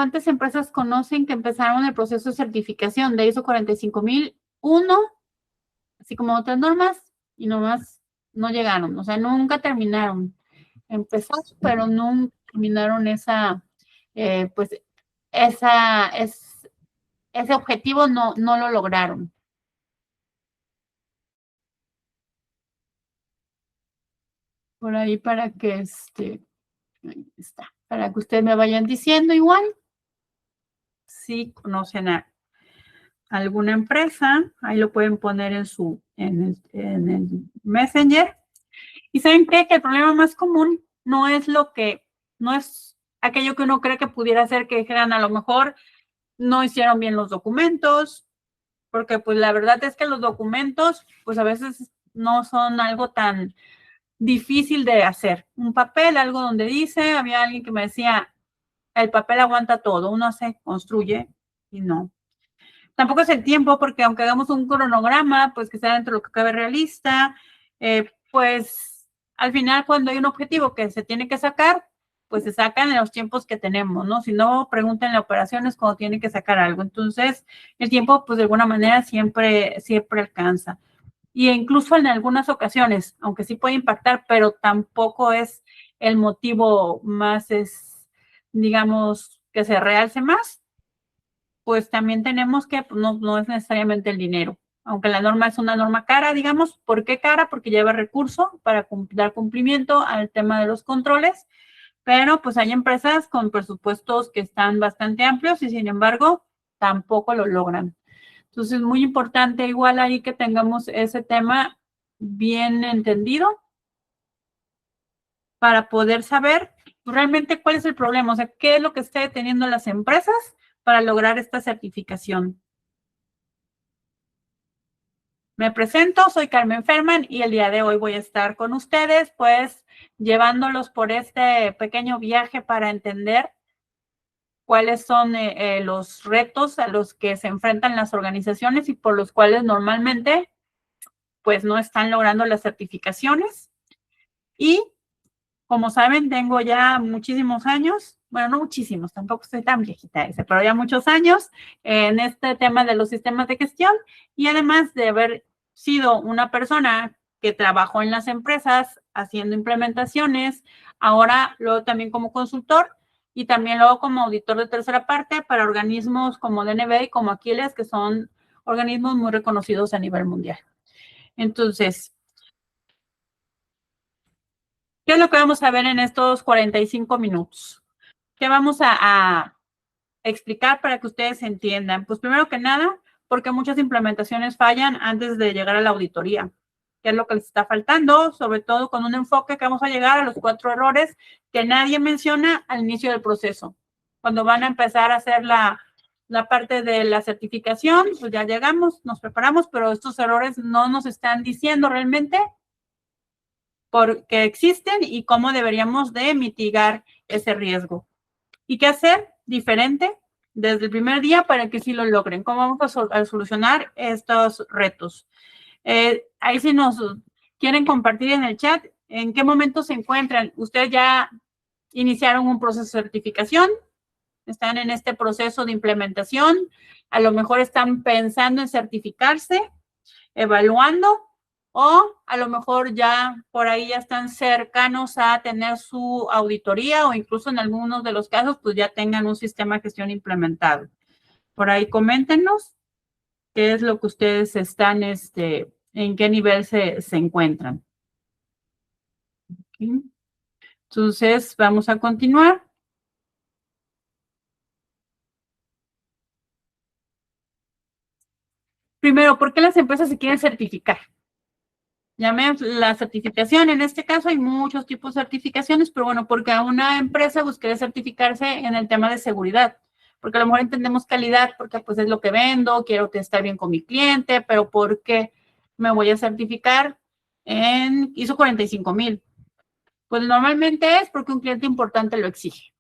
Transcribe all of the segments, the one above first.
¿Cuántas empresas conocen que empezaron el proceso de certificación de ISO 45001, así como otras normas, y nomás no llegaron? O sea, nunca terminaron. Empezaron, pero nunca terminaron pues, ese objetivo no lo lograron. Por ahí para que ahí está, para que ustedes me vayan diciendo igual si conocen a alguna empresa, ahí lo pueden poner en el Messenger. Y ¿saben qué? Que el problema más común no es aquello que uno cree que pudiera ser, que dijeran, a lo mejor no hicieron bien los documentos, porque pues la verdad es que los documentos pues a veces no son algo tan difícil de hacer. Un papel, algo donde dice, había alguien que me decía, el papel aguanta todo, uno se construye y no. Tampoco es el tiempo, porque aunque hagamos un cronograma, pues que sea dentro de lo que cabe realista, pues al final cuando hay un objetivo que se tiene que sacar, pues se sacan en los tiempos que tenemos, ¿no? Si no, pregúntenle a operaciones cuando tienen que sacar algo. Entonces, el tiempo, pues de alguna manera siempre alcanza. Y incluso en algunas ocasiones, aunque sí puede impactar, pero tampoco es el motivo más, digamos, que se realce más, pues también tenemos que, pues, no es necesariamente el dinero. Aunque la norma es una norma cara, digamos. ¿Por qué cara? Porque lleva recurso para dar cumplimiento al tema de los controles, pero pues hay empresas con presupuestos que están bastante amplios y sin embargo tampoco lo logran. Entonces es muy importante igual ahí que tengamos ese tema bien entendido para poder saber realmente cuál es el problema, o sea, qué es lo que está deteniendo a las empresas para lograr esta certificación. Me presento, soy Carmen Ferman y el día de hoy voy a estar con ustedes, pues, llevándolos por este pequeño viaje para entender cuáles son los retos a los que se enfrentan las organizaciones y por los cuales normalmente, pues, no están logrando las certificaciones. Y, como saben, tengo ya muchísimos años, bueno, no muchísimos, tampoco estoy tan viejita pero ya muchos años en este tema de los sistemas de gestión y además de haber sido una persona que trabajó en las empresas haciendo implementaciones, ahora luego también como consultor y también luego como auditor de tercera parte para organismos como DNB y como Aquiles, que son organismos muy reconocidos a nivel mundial. Entonces, ¿qué es lo que vamos a ver en estos 45 minutos? ¿Qué vamos a explicar para que ustedes entiendan? Pues primero que nada, porque muchas implementaciones fallan antes de llegar a la auditoría. ¿Qué es lo que les está faltando? Sobre todo con un enfoque que vamos a llegar a los 4 errores que nadie menciona al inicio del proceso. Cuando van a empezar a hacer la parte de la certificación, pues ya llegamos, nos preparamos, pero estos errores no nos están diciendo realmente por qué existen y cómo deberíamos de mitigar ese riesgo. ¿Y qué hacer diferente desde el primer día para que sí lo logren? ¿Cómo vamos a solucionar estos retos? Ahí si nos quieren compartir en el chat, ¿en qué momento se encuentran? ¿Ustedes ya iniciaron un proceso de certificación? ¿Están en este proceso de implementación? A lo mejor están pensando en certificarse, evaluando, o a lo mejor ya por ahí ya están cercanos a tener su auditoría o incluso en algunos de los casos pues ya tengan un sistema de gestión implementado. Por ahí coméntenos qué es lo que ustedes están, en qué nivel se encuentran. ¿Okay? Entonces, vamos a continuar. Primero, ¿por qué las empresas se quieren certificar? Llamé la certificación, en este caso hay muchos tipos de certificaciones, pero bueno, porque a una empresa buscaría certificarse en el tema de seguridad, porque a lo mejor entendemos calidad, porque pues es lo que vendo, quiero estar bien con mi cliente, pero ¿por qué me voy a certificar en ISO 45000? Pues normalmente es porque un cliente importante lo exige.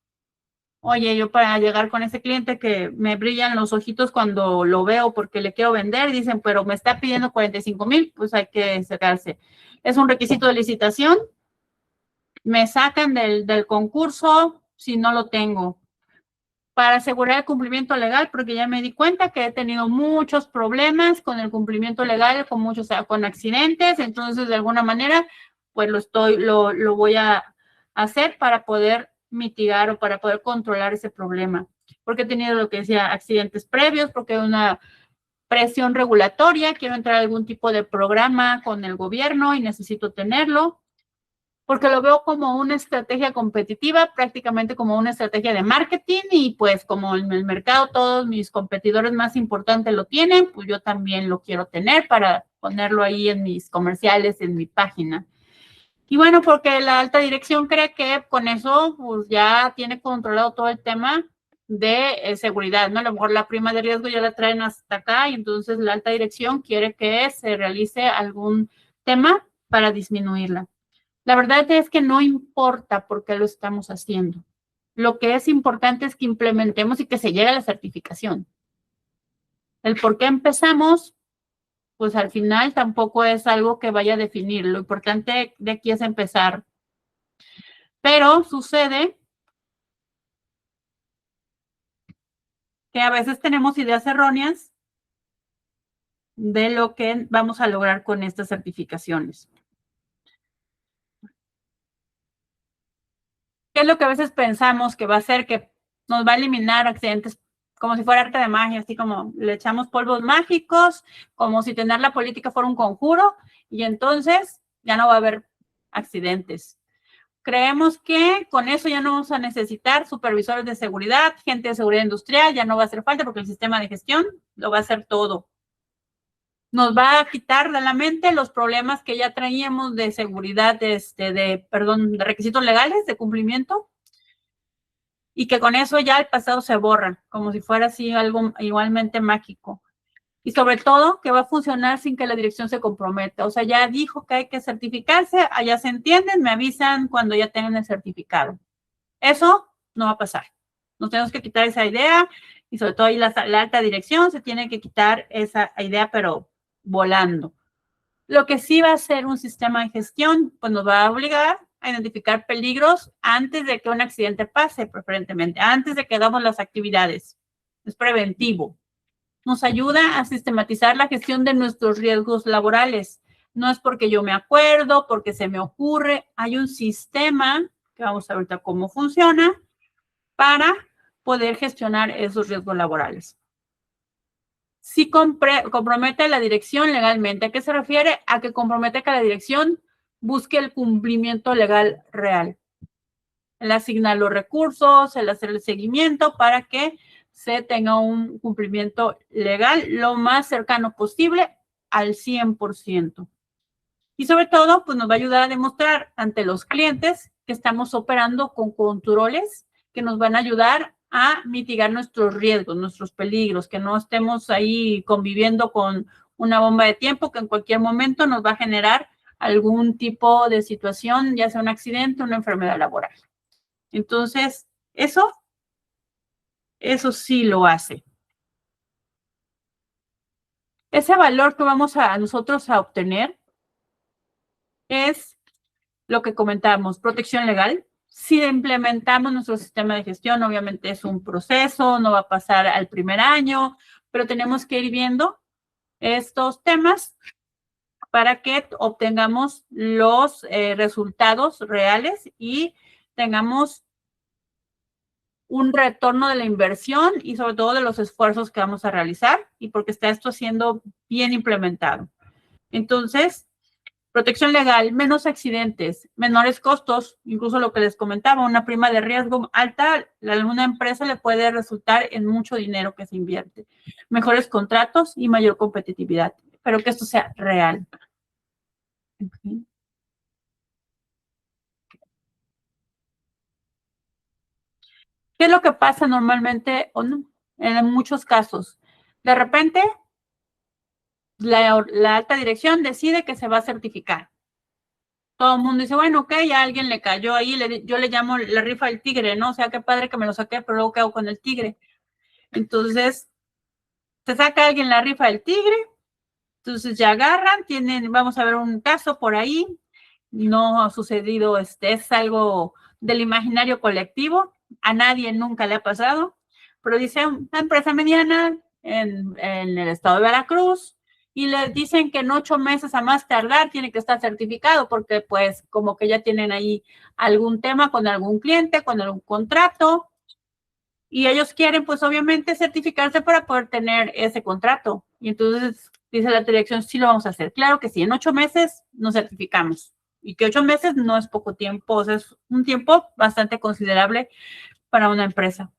Oye, yo para llegar con ese cliente que me brillan los ojitos cuando lo veo porque le quiero vender, dicen, pero me está pidiendo 45,000, pues hay que sacarse. Es un requisito de licitación, me sacan del concurso si no lo tengo. para asegurar el cumplimiento legal, porque ya me di cuenta que he tenido muchos problemas con el cumplimiento legal, con muchos, con accidentes, entonces de alguna manera, pues lo voy a hacer para poder mitigar o para poder controlar ese problema, porque he tenido lo que decía accidentes previos, porque hay una presión regulatoria, quiero entrar a algún tipo de programa con el gobierno y necesito tenerlo, porque lo veo como una estrategia competitiva, prácticamente como una estrategia de marketing y pues como en el mercado todos mis competidores más importantes lo tienen, pues yo también lo quiero tener para ponerlo ahí en mis comerciales, en mi página. Y bueno, porque la alta dirección cree que con eso pues ya tiene controlado todo el tema de seguridad, ¿no? A lo mejor la prima de riesgo ya la traen hasta acá y entonces la alta dirección quiere que se realice algún tema para disminuirla. La verdad es que no importa por qué lo estamos haciendo. Lo que es importante es que implementemos y que se llegue a la certificación. El por qué empezamos, pues al final tampoco es algo que vaya a definir. Lo importante de aquí es empezar. Pero sucede que a veces tenemos ideas erróneas de lo que vamos a lograr con estas certificaciones. ¿Qué es lo que a veces pensamos que va a hacer que nos va a eliminar accidentes como si fuera arte de magia, así como le echamos polvos mágicos, como si tener la política fuera un conjuro y entonces ya no va a haber accidentes? Creemos que con eso ya no vamos a necesitar supervisores de seguridad, gente de seguridad industrial, ya no va a hacer falta porque el sistema de gestión lo va a hacer todo. Nos va a quitar de la mente los problemas que ya traíamos de seguridad, de requisitos legales de cumplimiento, y que con eso ya el pasado se borra, como si fuera así algo igualmente mágico. Y sobre todo que va a funcionar sin que la dirección se comprometa. O sea, ya dijo que hay que certificarse, allá se entienden, me avisan cuando ya tengan el certificado. Eso no va a pasar. Nos tenemos que quitar esa idea y sobre todo ahí la alta dirección se tiene que quitar esa idea, pero volando. Lo que sí va a ser un sistema de gestión, pues nos va a obligar a identificar peligros antes de que un accidente pase, preferentemente, antes de que hagamos las actividades. Es preventivo. Nos ayuda a sistematizar la gestión de nuestros riesgos laborales. No es porque yo me acuerdo, porque se me ocurre. Hay un sistema, que vamos a ver ahorita cómo funciona, para poder gestionar esos riesgos laborales. Si compromete a la dirección legalmente. ¿A qué se refiere? A que compromete que la dirección busque el cumplimiento legal real. El asignar los recursos, el hacer el seguimiento para que se tenga un cumplimiento legal lo más cercano posible al 100%. Y sobre todo, pues nos va a ayudar a demostrar ante los clientes que estamos operando con controles que nos van a ayudar a mitigar nuestros riesgos, nuestros peligros, que no estemos ahí conviviendo con una bomba de tiempo que en cualquier momento nos va a generar algún tipo de situación, ya sea un accidente o una enfermedad laboral. Entonces, eso sí lo hace. Ese valor que vamos a nosotros a obtener es lo que comentábamos, protección legal. Si implementamos nuestro sistema de gestión, obviamente es un proceso, no va a pasar al primer año, pero tenemos que ir viendo estos temas para que obtengamos los resultados reales y tengamos un retorno de la inversión y sobre todo de los esfuerzos que vamos a realizar y porque está esto siendo bien implementado. Entonces, protección legal, menos accidentes, menores costos, incluso lo que les comentaba, una prima de riesgo alta, a una empresa le puede resultar en mucho dinero que se invierte, mejores contratos y mayor competitividad, pero que esto sea real. Okay. ¿Qué es lo que pasa normalmente o no? En muchos casos, de repente, la alta dirección decide que se va a certificar. Todo el mundo dice, bueno, ok, a alguien le cayó ahí, yo le llamo la rifa del tigre, ¿no? O sea, qué padre que me lo saqué, pero luego, ¿qué hago con el tigre? Entonces, se saca alguien la rifa del tigre, entonces ya agarran, vamos a ver un caso por ahí, no ha sucedido, es algo del imaginario colectivo, a nadie nunca le ha pasado, pero dice una empresa mediana en el estado de Veracruz, y le dicen que en 8 meses a más tardar tiene que estar certificado, porque pues como que ya tienen ahí algún tema con algún cliente, con algún contrato, y ellos quieren pues obviamente certificarse para poder tener ese contrato. Y entonces dice la dirección, sí lo vamos a hacer. Claro que sí, en 8 meses nos certificamos. Y que 8 meses no es poco tiempo, o sea, es un tiempo bastante considerable para una empresa.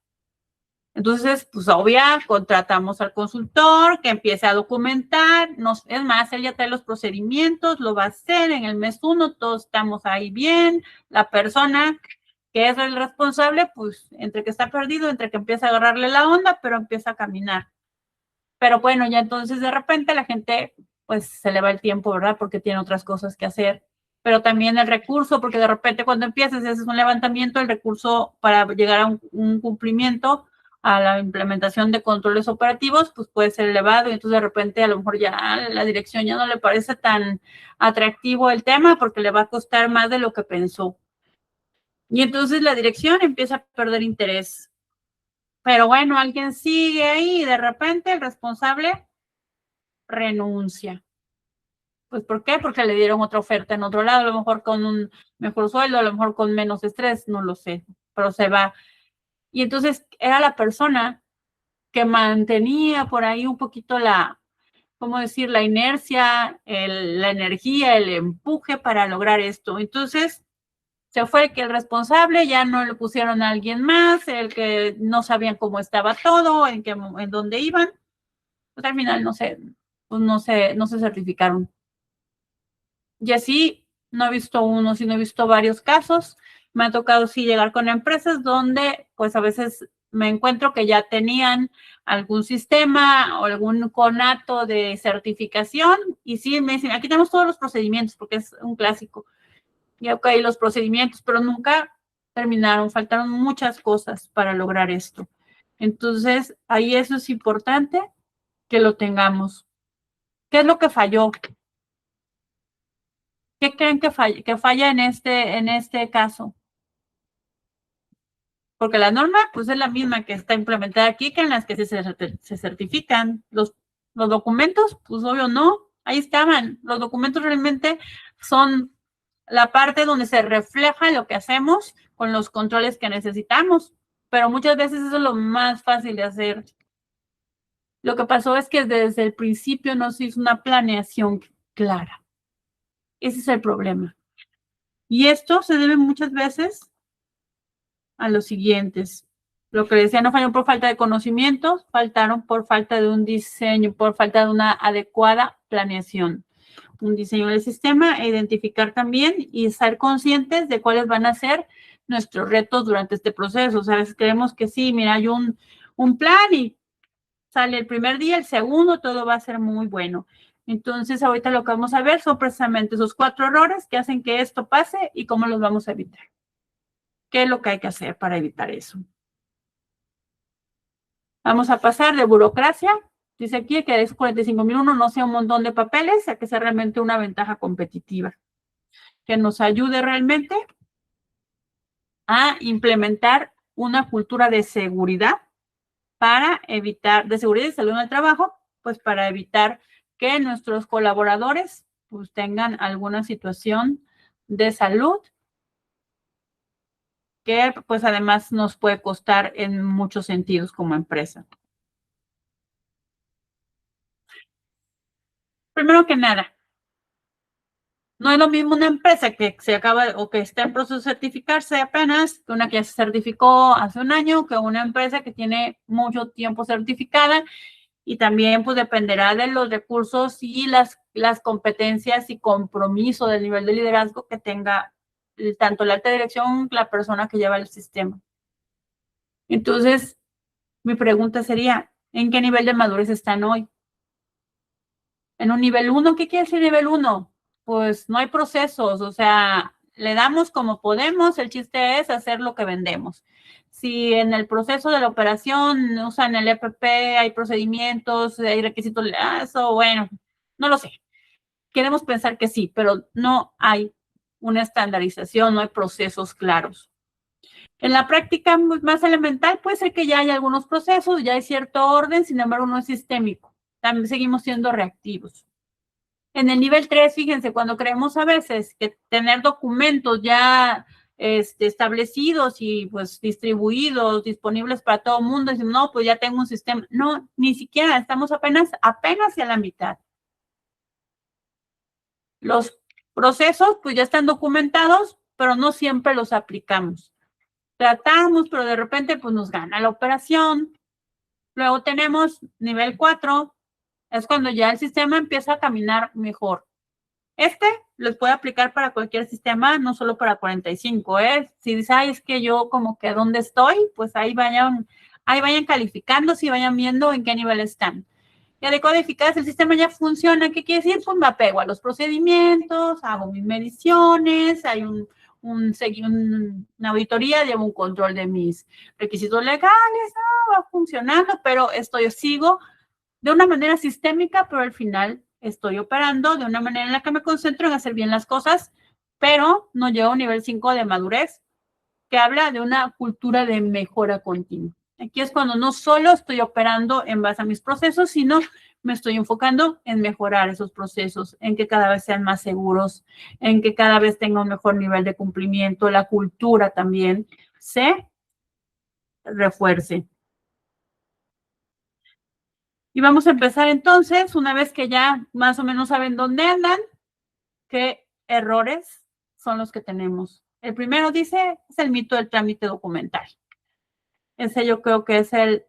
Entonces, pues obvia, contratamos al consultor que empiece a documentar, es más, él ya trae los procedimientos, lo va a hacer en el mes 1, todos estamos ahí bien, la persona que es el responsable, pues entre que está perdido, entre que empieza a agarrarle la onda, pero empieza a caminar. Pero bueno, ya entonces de repente la gente, pues se le va el tiempo, ¿verdad? Porque tiene otras cosas que hacer. Pero también el recurso, porque de repente cuando empiezas y haces un levantamiento, el recurso para llegar a un cumplimiento, a la implementación de controles operativos, pues puede ser elevado y entonces de repente a lo mejor ya la dirección ya no le parece tan atractivo el tema porque le va a costar más de lo que pensó. Y entonces la dirección empieza a perder interés. Pero bueno, alguien sigue ahí y de repente el responsable renuncia. Pues ¿por qué? Porque le dieron otra oferta en otro lado, a lo mejor con un mejor sueldo, a lo mejor con menos estrés, no lo sé, pero se va. Y entonces era la persona que mantenía por ahí un poquito ¿cómo decir? La inercia, la energía, el empuje para lograr esto. Entonces se fue el responsable, ya no le pusieron a alguien más, el que no sabían cómo estaba todo, en dónde iban. Pues al final pues no se certificaron. Y así no he visto uno, sino he visto varios casos. Me ha tocado sí llegar con empresas donde pues a veces me encuentro que ya tenían algún sistema o algún conato de certificación y sí me dicen, aquí tenemos todos los procedimientos porque es un clásico. Y ok, los procedimientos, pero nunca terminaron, faltaron muchas cosas para lograr esto. Entonces, ahí eso es importante que lo tengamos. ¿Qué es lo que falló? ¿Qué creen que falla en este caso? Porque la norma, pues es la misma que está implementada aquí que en las que se certifican. Los documentos, pues obvio no, ahí estaban. Los documentos realmente son la parte donde se refleja lo que hacemos con los controles que necesitamos. Pero muchas veces eso es lo más fácil de hacer. Lo que pasó es que desde el principio no se hizo una planeación clara. Ese es el problema. Y esto se debe muchas veces a los siguientes. Lo que decía, no fallaron por falta de conocimientos, faltaron por falta de un diseño, por falta de una adecuada planeación. Un diseño del sistema e identificar también y ser conscientes de cuáles van a ser nuestros retos durante este proceso. O sea, a veces creemos que sí, mira, hay un plan y sale el primer día, el segundo, todo va a ser muy bueno. Entonces, ahorita lo que vamos a ver son precisamente esos 4 errores que hacen que esto pase y cómo los vamos a evitar. ¿Qué es lo que hay que hacer para evitar eso? Vamos a pasar de burocracia. Dice aquí que es 45.001 no sea un montón de papeles, a que sea realmente una ventaja competitiva. Que nos ayude realmente a implementar una cultura de seguridad para evitar, de seguridad y salud en el trabajo, pues para evitar que nuestros colaboradores pues tengan alguna situación de salud que pues además nos puede costar en muchos sentidos como empresa. Primero que nada, no es lo mismo una empresa que se acaba o que está en proceso de certificarse apenas, que una que ya se certificó hace un año, que una empresa que tiene mucho tiempo certificada y también pues dependerá de los recursos y las competencias y compromiso del nivel de liderazgo que tenga tanto la alta dirección, la persona que lleva el sistema. Entonces, mi pregunta sería, ¿en qué nivel de madurez están hoy? En un nivel 1, ¿qué quiere decir nivel 1? Pues no hay procesos, o sea, le damos como podemos, el chiste es hacer lo que vendemos. Si en el proceso de la operación usan el EPP, hay procedimientos, hay requisitos, eso, bueno, no lo sé. Queremos pensar que sí, pero no hay una estandarización, no hay procesos claros. En la práctica más elemental puede ser que ya hay algunos procesos, ya hay cierto orden, sin embargo no es sistémico. También seguimos siendo reactivos. En el nivel 3, fíjense, cuando creemos a veces que tener documentos ya establecidos y pues distribuidos, disponibles para todo el mundo, decimos, no, pues ya tengo un sistema. No, ni siquiera, estamos apenas a la mitad. Los procesos pues ya están documentados, pero no siempre los aplicamos. Tratamos, pero de repente pues nos gana la operación. Luego tenemos nivel 4, es cuando ya el sistema empieza a caminar mejor. Les puede aplicar para cualquier sistema, no solo para 45, ¿eh? Si dices, ay, es que yo como que ¿dónde estoy? Pues ahí vayan calificando, si vayan viendo en qué nivel están. Ya de codificadas, el sistema ya funciona. ¿Qué quiere decir? Pues me apego a los procedimientos, hago mis mediciones, hay una auditoría, llevo un control de mis requisitos legales, va funcionando, pero sigo de una manera sistémica, pero al final estoy operando de una manera en la que me concentro en hacer bien las cosas, pero no llego a un nivel 5 de madurez, que habla de una cultura de mejora continua. Aquí es cuando no solo estoy operando en base a mis procesos, sino me estoy enfocando en mejorar esos procesos, en que cada vez sean más seguros, en que cada vez tenga un mejor nivel de cumplimiento, la cultura también se refuerce. Y vamos a empezar entonces, una vez que ya más o menos saben dónde andan, qué errores son los que tenemos. El primero dice, es el mito del trámite documental. Ese yo creo que es el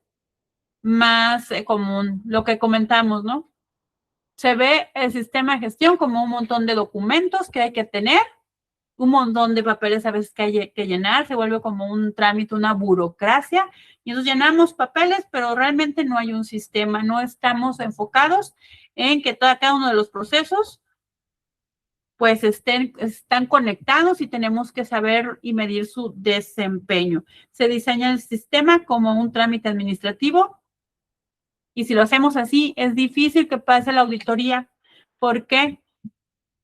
más común, lo que comentamos, ¿no? Se ve el sistema de gestión como un montón de documentos que hay que tener, un montón de papeles a veces que hay que llenar, se vuelve como un trámite, una burocracia, y entonces llenamos papeles, pero realmente no hay un sistema, no estamos enfocados en que cada uno de los procesos pues están conectados y tenemos que saber y medir su desempeño. Se diseña el sistema como un trámite administrativo y si lo hacemos así, es difícil que pase la auditoría. ¿Por qué?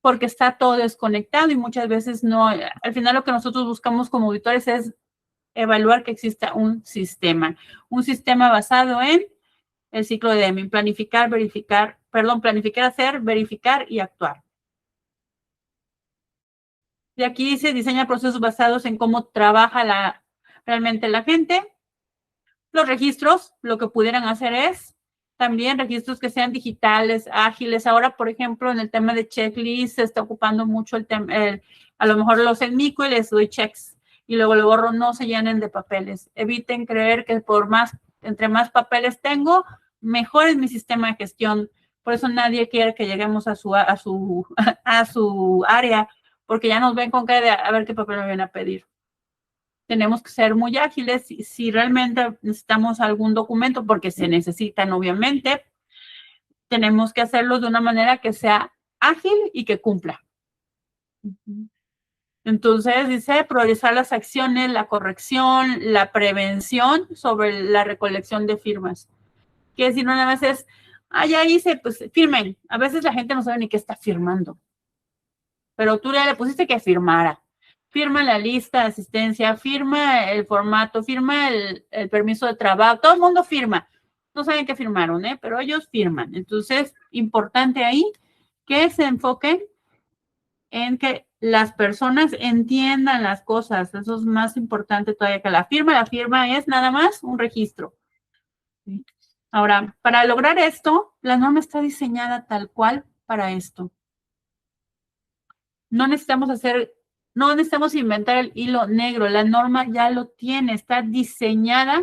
Porque está todo desconectado y muchas veces no. Al final lo que nosotros buscamos como auditores es evaluar que exista un sistema basado en el ciclo de Deming, planificar, hacer, verificar y actuar. Y aquí dice, diseña procesos basados en cómo trabaja realmente la gente. Los registros, lo que pudieran hacer es también registros que sean digitales, ágiles. Ahora, por ejemplo, en el tema de checklist se está ocupando mucho a lo mejor los enmico y les doy checks y luego lo borro, no se llenen de papeles. Eviten creer que entre más papeles tengo, mejor es mi sistema de gestión. Por eso nadie quiere que lleguemos a su área, porque ya nos ven con cara de a ver qué papel me vienen a pedir. Tenemos que ser muy ágiles si realmente necesitamos algún documento, porque se necesitan obviamente, tenemos que hacerlo de una manera que sea ágil y que cumpla. Entonces dice priorizar las acciones, la corrección, la prevención sobre la recolección de firmas. Que si no nada más es, ya hice, pues firmen. A veces la gente no sabe ni qué está firmando. Pero tú ya le pusiste que firmara. Firma la lista de asistencia, firma el formato, firma el permiso de trabajo, todo el mundo firma. No saben qué firmaron, pero ellos firman. Entonces, importante ahí que se enfoquen en que las personas entiendan las cosas. Eso es más importante todavía que la firma. La firma es nada más un registro. ¿Sí? Ahora, para lograr esto, la norma está diseñada tal cual para esto. No necesitamos inventar el hilo negro, la norma ya lo tiene, está diseñada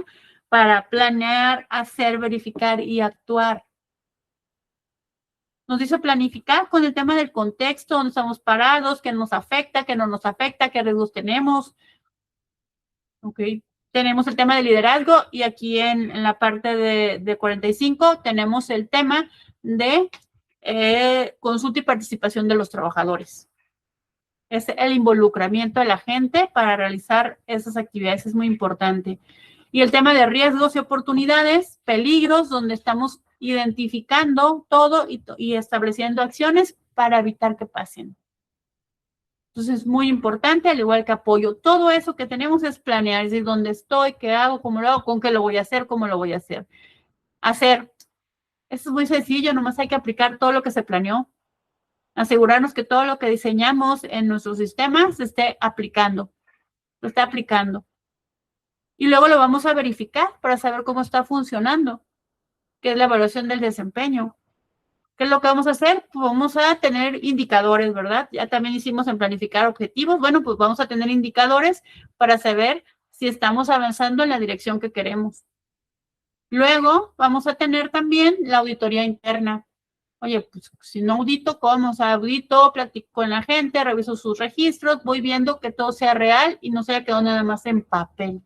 para planear, hacer, verificar y actuar. Nos dice planificar con el tema del contexto, dónde estamos parados, qué nos afecta, qué no nos afecta, qué riesgos tenemos. Ok. Tenemos el tema de liderazgo y aquí en la parte de 45 tenemos el tema de consulta y participación de los trabajadores. Es el involucramiento de la gente para realizar esas actividades, es muy importante. Y el tema de riesgos y oportunidades, peligros, donde estamos identificando todo y estableciendo acciones para evitar que pasen. Entonces, es muy importante, al igual que apoyo. Todo eso que tenemos es planear, es decir, dónde estoy, qué hago, cómo lo hago, con qué lo voy a hacer, cómo lo voy a hacer. Hacer. Eso es muy sencillo, nomás hay que aplicar todo lo que se planeó. Asegurarnos que todo lo que diseñamos en nuestro sistema se esté aplicando, lo esté aplicando. Y luego lo vamos a verificar para saber cómo está funcionando, que es la evaluación del desempeño. ¿Qué es lo que vamos a hacer? Pues vamos a tener indicadores, ¿verdad? Ya también hicimos en planificar objetivos. Bueno, pues vamos a tener indicadores para saber si estamos avanzando en la dirección que queremos. Luego vamos a tener también la auditoría interna. Oye, pues si no audito, ¿cómo? O sea, audito, platico con la gente, reviso sus registros, voy viendo que todo sea real y no se haya quedado nada más en papel.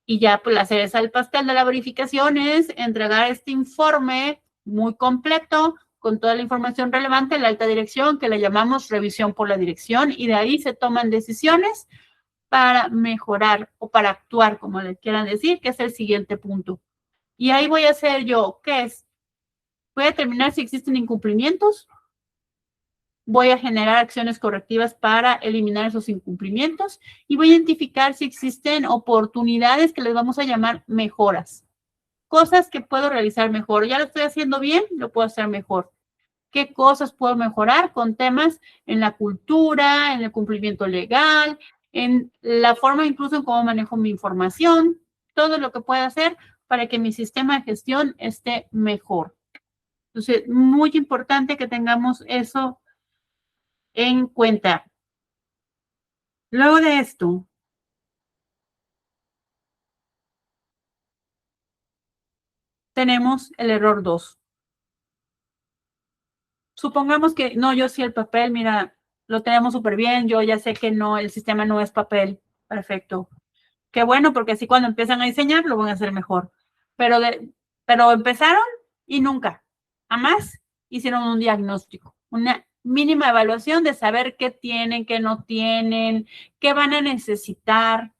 Y ya, pues la cereza del pastel de la verificación es entregar este informe muy completo con toda la información relevante a la alta dirección, que le llamamos revisión por la dirección, y de ahí se toman decisiones para mejorar o para actuar, como le quieran decir, que es el siguiente punto. Y ahí voy a hacer yo, ¿qué es? Voy a determinar si existen incumplimientos, voy a generar acciones correctivas para eliminar esos incumplimientos y voy a identificar si existen oportunidades que les vamos a llamar mejoras. Cosas que puedo realizar mejor. Ya lo estoy haciendo bien, lo puedo hacer mejor. ¿Qué cosas puedo mejorar con temas en la cultura, en el cumplimiento legal, en la forma incluso en cómo manejo mi información? Todo lo que pueda hacer para que mi sistema de gestión esté mejor. Entonces, muy importante que tengamos eso en cuenta. Luego de esto, tenemos el error 2. Supongamos que, no, yo sí el papel, mira, lo tenemos súper bien, yo ya sé que no, el sistema no es papel. Perfecto. Qué bueno, porque así cuando empiezan a diseñar lo van a hacer mejor. Pero empezaron y nunca, jamás hicieron un diagnóstico, una mínima evaluación de saber qué tienen, qué no tienen, qué van a necesitar.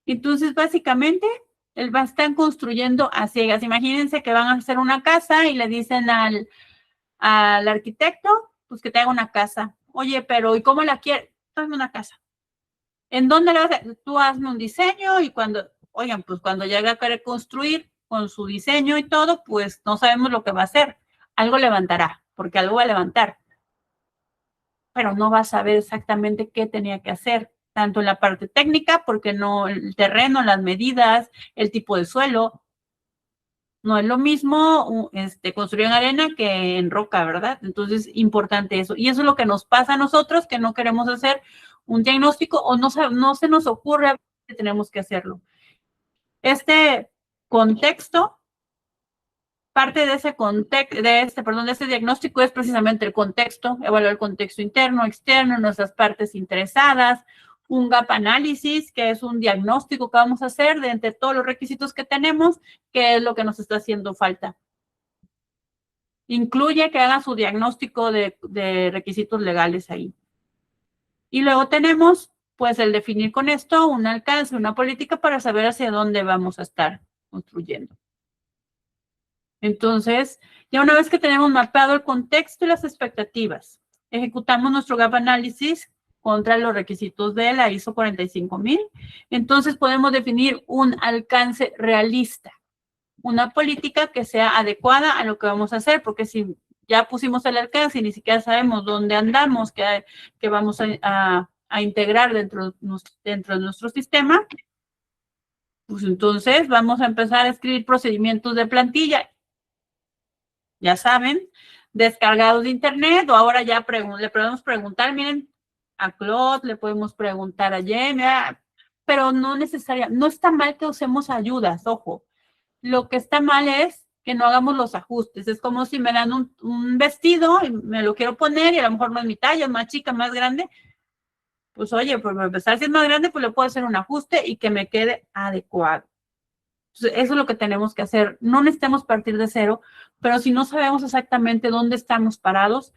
Entonces, básicamente, están construyendo a ciegas. Imagínense que van a hacer una casa y le dicen al arquitecto, pues que te haga una casa. Oye, pero ¿y cómo la quieres? Hazme una casa. ¿En dónde le vas a? Tú hazme un diseño y oigan, pues cuando llegue a querer construir con su diseño y todo, pues no sabemos lo que va a hacer. Algo levantará, porque algo va a levantar. Pero no va a saber exactamente qué tenía que hacer, tanto en la parte técnica, porque no, el terreno, las medidas, el tipo de suelo, no es lo mismo construir en arena que en roca, ¿verdad? Entonces, importante eso. Y eso es lo que nos pasa a nosotros, que no queremos hacer un diagnóstico o no se nos ocurre que tenemos que hacerlo. Este contexto, parte de ese contexto, de este diagnóstico es precisamente el contexto, evaluar el contexto interno, externo, nuestras partes interesadas, un gap análisis, que es un diagnóstico que vamos a hacer de entre todos los requisitos que tenemos, qué es lo que nos está haciendo falta. Incluye que hagan su diagnóstico de requisitos legales ahí. Y luego tenemos, pues, el definir con esto un alcance, una política para saber hacia dónde vamos a estar construyendo. Entonces, ya una vez que tenemos mapeado el contexto y las expectativas, ejecutamos nuestro gap análisis contra los requisitos de la ISO 45000. Entonces, podemos definir un alcance realista, una política que sea adecuada a lo que vamos a hacer, porque si ya pusimos el alcance y ni siquiera sabemos dónde andamos, que vamos a integrar dentro de nuestro sistema, pues entonces vamos a empezar a escribir procedimientos de plantilla. Ya saben, descargados de internet, o ahora ya le podemos preguntar, miren, a Claude, le podemos preguntar a Jamie, pero no necesariamente, no está mal que usemos ayudas, ojo. Lo que está mal es que no hagamos los ajustes. Es como si me dan un vestido y me lo quiero poner y a lo mejor no es mi talla, es más chica, más grande. Pues oye, pues para empezar, si es más grande, pues le puedo hacer un ajuste y que me quede adecuado. Entonces, eso es lo que tenemos que hacer. No necesitamos partir de cero, pero si no sabemos exactamente dónde estamos parados,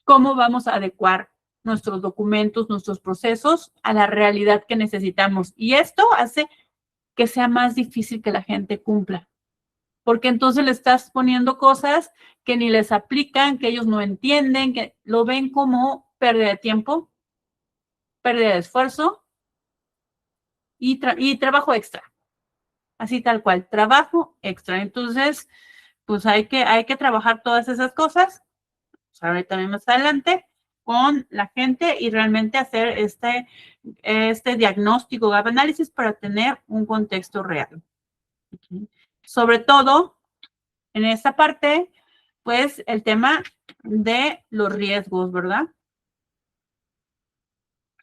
cómo vamos a adecuar nuestros documentos, nuestros procesos a la realidad que necesitamos. Y esto hace que sea más difícil que la gente cumpla, porque entonces le estás poniendo cosas que ni les aplican, que ellos no entienden, que lo ven como pérdida de tiempo, pérdida de esfuerzo y trabajo extra. Así tal cual, trabajo extra. Entonces, pues hay que trabajar todas esas cosas, pues ahorita también más adelante, con la gente y realmente hacer este diagnóstico, gap análisis para tener un contexto real. Sobre todo, en esta parte, pues el tema de los riesgos, ¿verdad?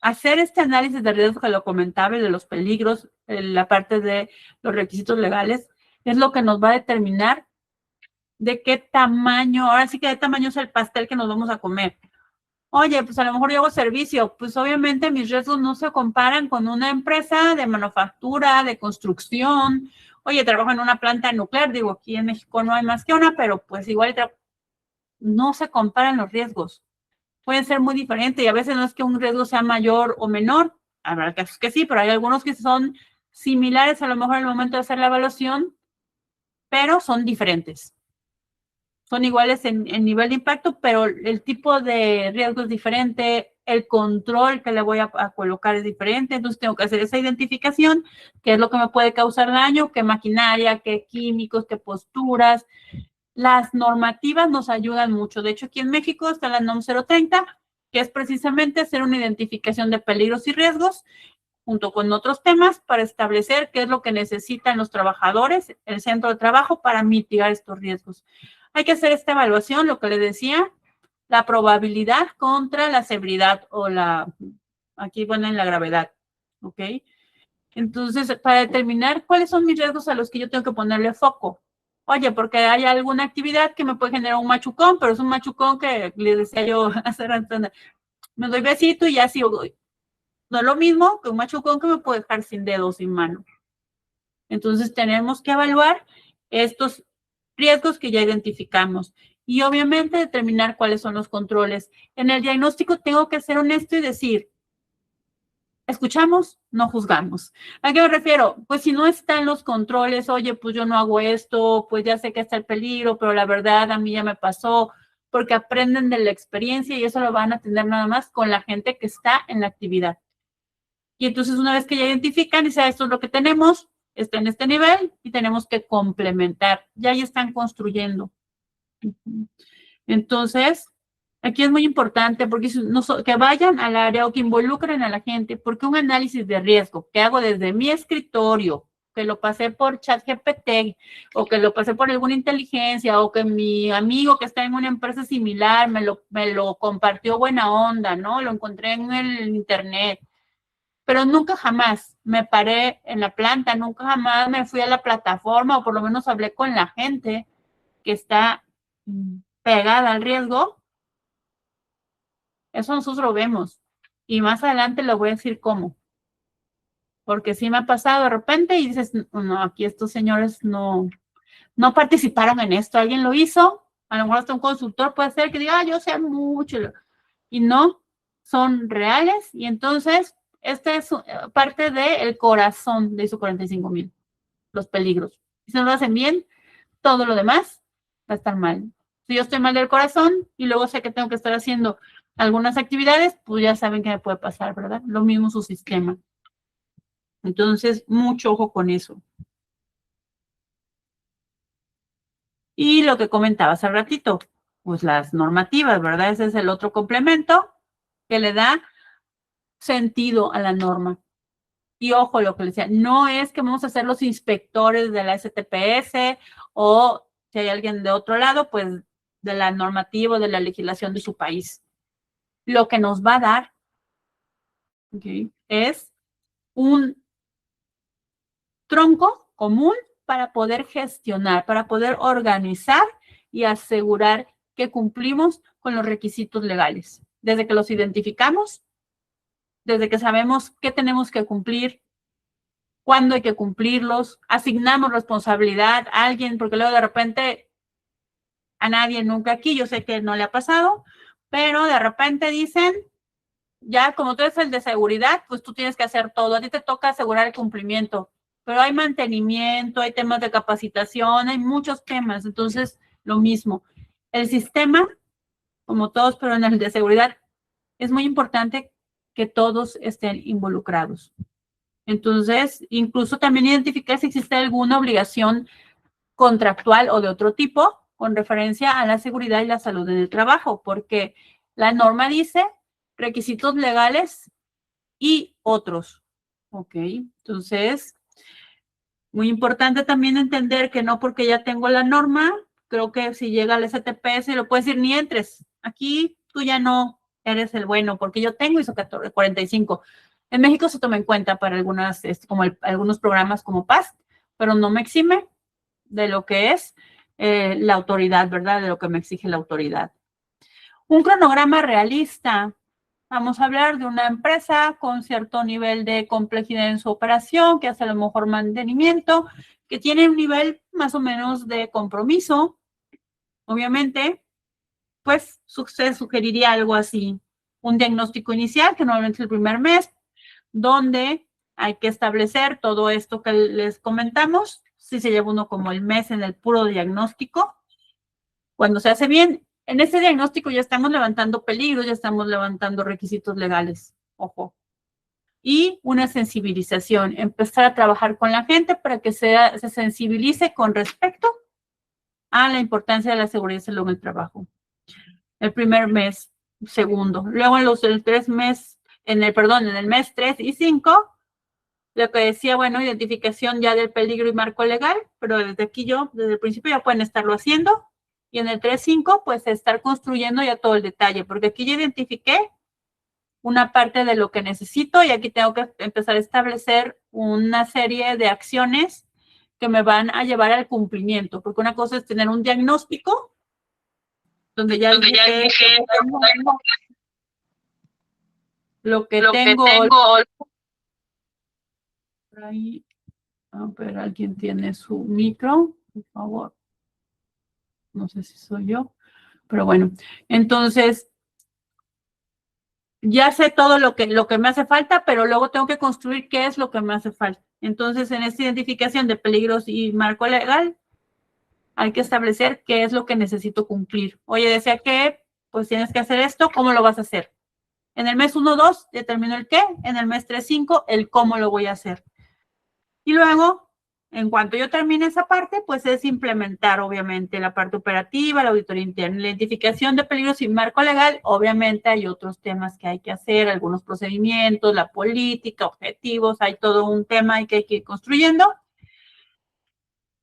Hacer este análisis de riesgos que lo comentaba y de los peligros, la parte de los requisitos legales, es lo que nos va a determinar de qué tamaño, ahora sí que de tamaño es el pastel que nos vamos a comer. Oye, pues a lo mejor yo hago servicio, pues obviamente mis riesgos no se comparan con una empresa de manufactura, de construcción. Oye, trabajo en una planta nuclear, digo, aquí en México no hay más que una, pero pues igual no se comparan los riesgos. Pueden ser muy diferentes y a veces no es que un riesgo sea mayor o menor, habrá casos que sí, pero hay algunos que son similares a lo mejor al momento de hacer la evaluación, pero son diferentes. Son iguales en nivel de impacto, pero el tipo de riesgo es diferente, el control que le voy a colocar es diferente, entonces tengo que hacer esa identificación, qué es lo que me puede causar daño, qué maquinaria, qué químicos, qué posturas. Las normativas nos ayudan mucho. De hecho, aquí en México está la NOM 030, que es precisamente hacer una identificación de peligros y riesgos junto con otros temas para establecer qué es lo que necesitan los trabajadores, el centro de trabajo para mitigar estos riesgos. Hay que hacer esta evaluación, lo que les decía, la probabilidad contra la severidad o aquí ponen la gravedad, ¿ok? Entonces, para determinar cuáles son mis riesgos a los que yo tengo que ponerle foco. Oye, porque hay alguna actividad que me puede generar un machucón, pero es un machucón que le decía yo hace rato, me doy besito y ya sigo. No es lo mismo que un machucón que me puede dejar sin dedo, sin mano. Entonces, tenemos que evaluar estos riesgos que ya identificamos y obviamente determinar cuáles son los controles. En el diagnóstico tengo que ser honesto y decir, escuchamos, no juzgamos. ¿A qué me refiero? Pues si no están los controles, oye, pues yo no hago esto, pues ya sé que está el peligro, pero la verdad a mí ya me pasó, porque aprenden de la experiencia y eso lo van a tener nada más con la gente que está en la actividad. Y entonces una vez que ya identifican, dice, esto es lo que tenemos, está en este nivel y tenemos que complementar. Ya están construyendo. Entonces, aquí es muy importante porque que vayan al área o que involucren a la gente, porque un análisis de riesgo que hago desde mi escritorio, que lo pasé por ChatGPT o que lo pasé por alguna inteligencia o que mi amigo que está en una empresa similar me lo compartió buena onda, ¿no? Lo encontré en el internet. Pero nunca jamás me paré en la planta, nunca jamás me fui a la plataforma o por lo menos hablé con la gente que está pegada al riesgo. Eso nosotros lo vemos. Y más adelante les voy a decir cómo. Porque sí me ha pasado de repente y dices, no, aquí estos señores no participaron en esto. Alguien lo hizo, a lo mejor hasta un consultor puede ser que diga, yo sé mucho. Y no, son reales. Y entonces, esta es parte del corazón de ISO 45000, los peligros. Si no lo hacen bien, todo lo demás va a estar mal. Si yo estoy mal del corazón y luego sé que tengo que estar haciendo algunas actividades, pues ya saben qué me puede pasar, ¿verdad? Lo mismo su sistema. Entonces, mucho ojo con eso. Y lo que comentaba hace ratito, pues las normativas, ¿verdad? Ese es el otro complemento que le da sentido a la norma. Y ojo, lo que le decía, no es que vamos a ser los inspectores de la STPS o si hay alguien de otro lado, pues de la normativa, de la legislación de su país. Lo que nos va a dar, ¿okay?, es un tronco común para poder gestionar, para poder organizar y asegurar que cumplimos con los requisitos legales. Desde que los identificamos, desde que sabemos qué tenemos que cumplir, cuándo hay que cumplirlos, asignamos responsabilidad a alguien, porque luego de repente a nadie nunca aquí, yo sé que no le ha pasado, pero de repente dicen, ya como tú eres el de seguridad, pues tú tienes que hacer todo, a ti te toca asegurar el cumplimiento, pero hay mantenimiento, hay temas de capacitación, hay muchos temas, entonces lo mismo. El sistema, como todos, pero en el de seguridad, es muy importante que todos estén involucrados. Entonces, incluso también identificar si existe alguna obligación contractual o de otro tipo con referencia a la seguridad y la salud en el trabajo, porque la norma dice requisitos legales y otros. Ok, entonces, muy importante también entender que no porque ya tengo la norma, creo que si llega al STPS lo puedes decir ni entres. Aquí tú ya no eres el bueno porque yo tengo ISO 45. En México se toma en cuenta para algunas, como algunos programas como PAS, pero no me exime de lo que es la autoridad, ¿verdad? De lo que me exige la autoridad. Un cronograma realista. Vamos a hablar de una empresa con cierto nivel de complejidad en su operación, que hace a lo mejor mantenimiento, que tiene un nivel más o menos de compromiso. Obviamente, pues se sugeriría algo así. Un diagnóstico inicial, que normalmente es el primer mes, donde hay que establecer todo esto que les comentamos. Si se lleva uno como el mes en el puro diagnóstico, cuando se hace bien, en ese diagnóstico ya estamos levantando peligros, ya estamos levantando requisitos legales. Ojo. Y una sensibilización, empezar a trabajar con la gente para que se sensibilice con respecto a la importancia de la seguridad y salud en el trabajo. El primer mes, segundo. Luego en el mes 3 y 5, lo que decía, bueno, identificación ya del peligro y marco legal, pero desde el principio ya pueden estarlo haciendo. Y en el 3.5, pues estar construyendo ya todo el detalle, porque aquí ya identifiqué una parte de lo que necesito y aquí tengo que empezar a establecer una serie de acciones que me van a llevar al cumplimiento, porque una cosa es tener un diagnóstico donde ya dije lo que tengo. Ahí, a ver, alguien tiene su micro, por favor. No sé si soy yo, pero bueno, entonces ya sé todo lo que me hace falta, pero luego tengo que construir qué es lo que me hace falta. Entonces, en esta identificación de peligros y marco legal, hay que establecer qué es lo que necesito cumplir. Oye, decía que, pues tienes que hacer esto, ¿cómo lo vas a hacer? En el mes 1, 2, determino el qué, en el mes 3, 5, el cómo lo voy a hacer. Y luego, en cuanto yo termine esa parte, pues es implementar, obviamente, la parte operativa, la auditoría interna, la identificación de peligros y marco legal. Obviamente hay otros temas que hay que hacer, algunos procedimientos, la política, objetivos, hay todo un tema que hay que ir construyendo.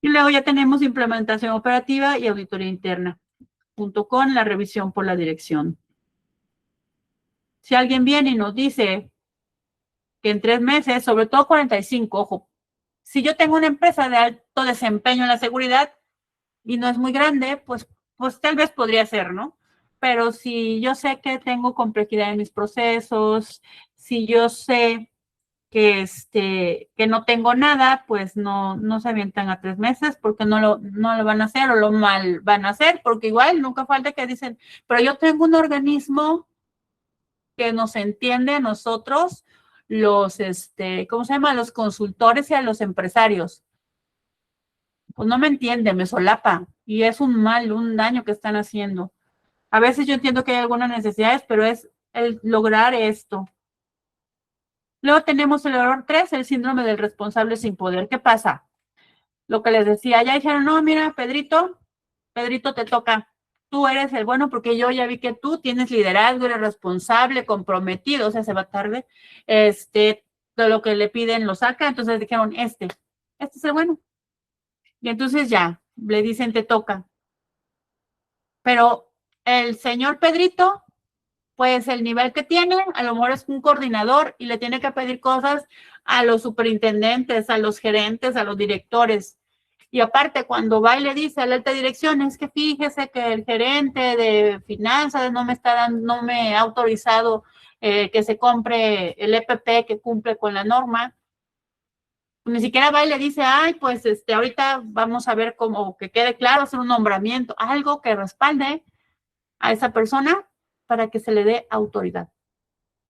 Y luego ya tenemos implementación operativa y auditoría interna, junto con la revisión por la dirección. Si alguien viene y nos dice que en 3 meses, sobre todo 45, ojo, si yo tengo una empresa de alto desempeño en la seguridad y no es muy grande, pues tal vez podría ser, ¿no? Pero si yo sé que tengo complejidad en mis procesos, si yo sé que no tengo nada, pues no se avientan a 3 meses porque no lo van a hacer o lo mal van a hacer, porque igual nunca falta que dicen, pero yo tengo un organismo que nos entiende a nosotros, ¿cómo se llama? Los consultores y a los empresarios. Pues no me entiende, me solapa y es un daño que están haciendo. A veces yo entiendo que hay algunas necesidades, pero es el lograr esto. Luego tenemos el error 3, el síndrome del responsable sin poder. ¿Qué pasa? Lo que les decía, ya dijeron, no, mira, Pedrito te toca. Tú eres el bueno porque yo ya vi que tú tienes liderazgo, eres responsable, comprometido, o sea, se va tarde. Todo lo que le piden lo saca. Entonces dijeron, este es el bueno. Y entonces ya, le dicen, te toca. Pero el señor Pedrito, pues el nivel que tiene, a lo mejor es un coordinador y le tiene que pedir cosas a los superintendentes, a los gerentes, a los directores. Y aparte, cuando va y le dice a la alta dirección, es que fíjese que el gerente de finanzas no me ha autorizado que se compre el EPP que cumple con la norma. Ni siquiera va y le dice, ay, pues ahorita vamos a ver cómo que quede claro, hacer un nombramiento, algo que respalde a esa persona para que se le dé autoridad.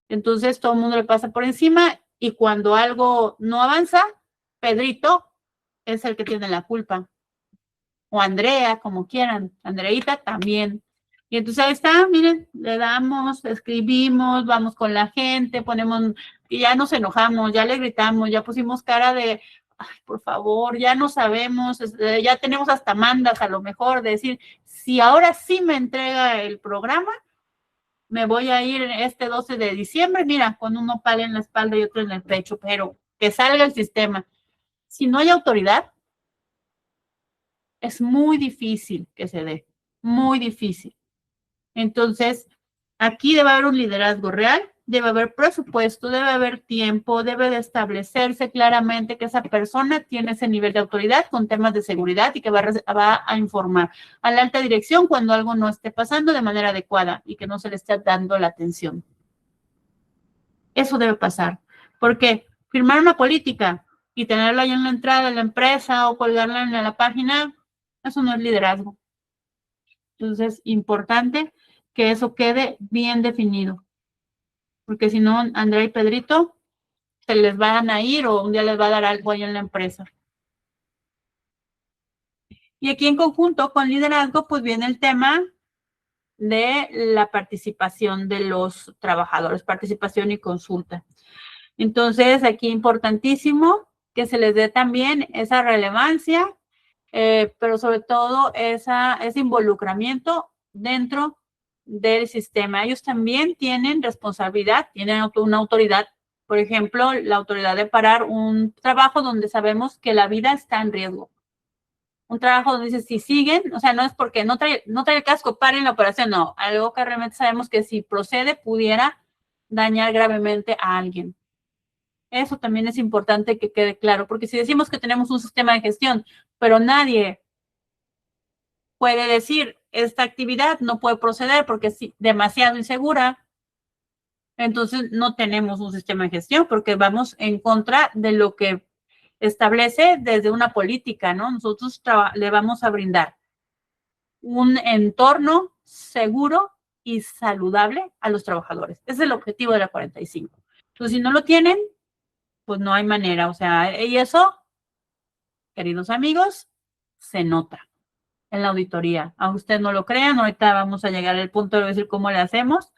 Entonces todo el mundo le pasa por encima y cuando algo no avanza, Pedrito es el que tiene la culpa. O Andrea, como quieran. Andreita también. Y entonces ahí está, miren, le damos, escribimos, vamos con la gente, ponemos, y ya nos enojamos, ya le gritamos, ya pusimos cara de, ay, por favor, ya no sabemos, ya tenemos hasta mandas a lo mejor de decir, si ahora sí me entrega el programa, me voy a ir este 12 de diciembre, mira, con un nopal en la espalda y otro en el pecho, pero que salga el sistema. Si no hay autoridad, es muy difícil que se dé, muy difícil. Entonces, aquí debe haber un liderazgo real, debe haber presupuesto, debe haber tiempo, debe de establecerse claramente que esa persona tiene ese nivel de autoridad con temas de seguridad y que va a informar a la alta dirección cuando algo no esté pasando de manera adecuada y que no se le esté dando la atención. Eso debe pasar, porque firmar una política y tenerla ahí en la entrada de la empresa o colgarla en la página, eso no es liderazgo. Entonces, importante que eso quede bien definido, porque si no, Andrea y Pedrito se les van a ir o un día les va a dar algo ahí en la empresa. Y aquí en conjunto con liderazgo, pues viene el tema de la participación de los trabajadores, participación y consulta. Entonces, aquí importantísimo que se les dé también esa relevancia, pero sobre todo ese involucramiento dentro del sistema. Ellos también tienen responsabilidad, tienen una autoridad, por ejemplo, la autoridad de parar un trabajo donde sabemos que la vida está en riesgo. Un trabajo donde dice, si siguen, o sea, no es porque no trae el casco, paren la operación, no, algo que realmente sabemos que si procede pudiera dañar gravemente a alguien. Eso también es importante que quede claro, porque si decimos que tenemos un sistema de gestión, pero nadie puede decir esta actividad no puede proceder porque es demasiado insegura, entonces no tenemos un sistema de gestión porque vamos en contra de lo que establece desde una política, ¿no? Nosotros le vamos a brindar un entorno seguro y saludable a los trabajadores. Ese es el objetivo de la 45. Entonces, si no lo tienen, pues no hay manera. O sea, y eso, queridos amigos, se nota en la auditoría. Aunque ustedes no lo crean, ahorita vamos a llegar al punto de decir cómo le hacemos.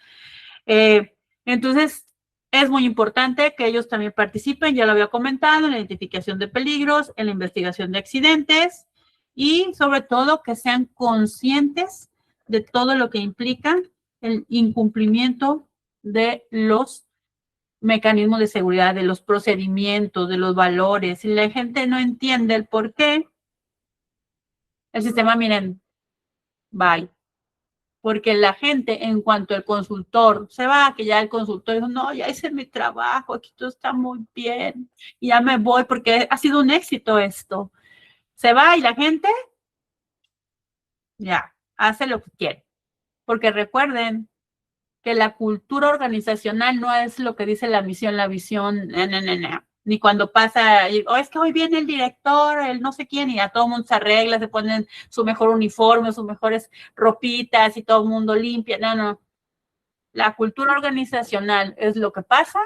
Entonces, es muy importante que ellos también participen, ya lo había comentado, en la identificación de peligros, en la investigación de accidentes y sobre todo que sean conscientes de todo lo que implica el incumplimiento de los mecanismos de seguridad, de los procedimientos, de los valores. Si la gente no entiende el por qué, el sistema, miren, bye. Porque la gente, en cuanto el consultor se va, que ya el consultor dice, no, ya hice mi trabajo, aquí todo está muy bien, y ya me voy porque ha sido un éxito esto. Se va y la gente ya hace lo que quiere. Porque recuerden que la cultura organizacional no es lo que dice la misión, la visión, ni cuando pasa, oh, es que hoy viene el director, el no sé quién, y a todo el mundo se arregla, se ponen su mejor uniforme, sus mejores ropitas y todo el mundo limpia, no. La cultura organizacional es lo que pasa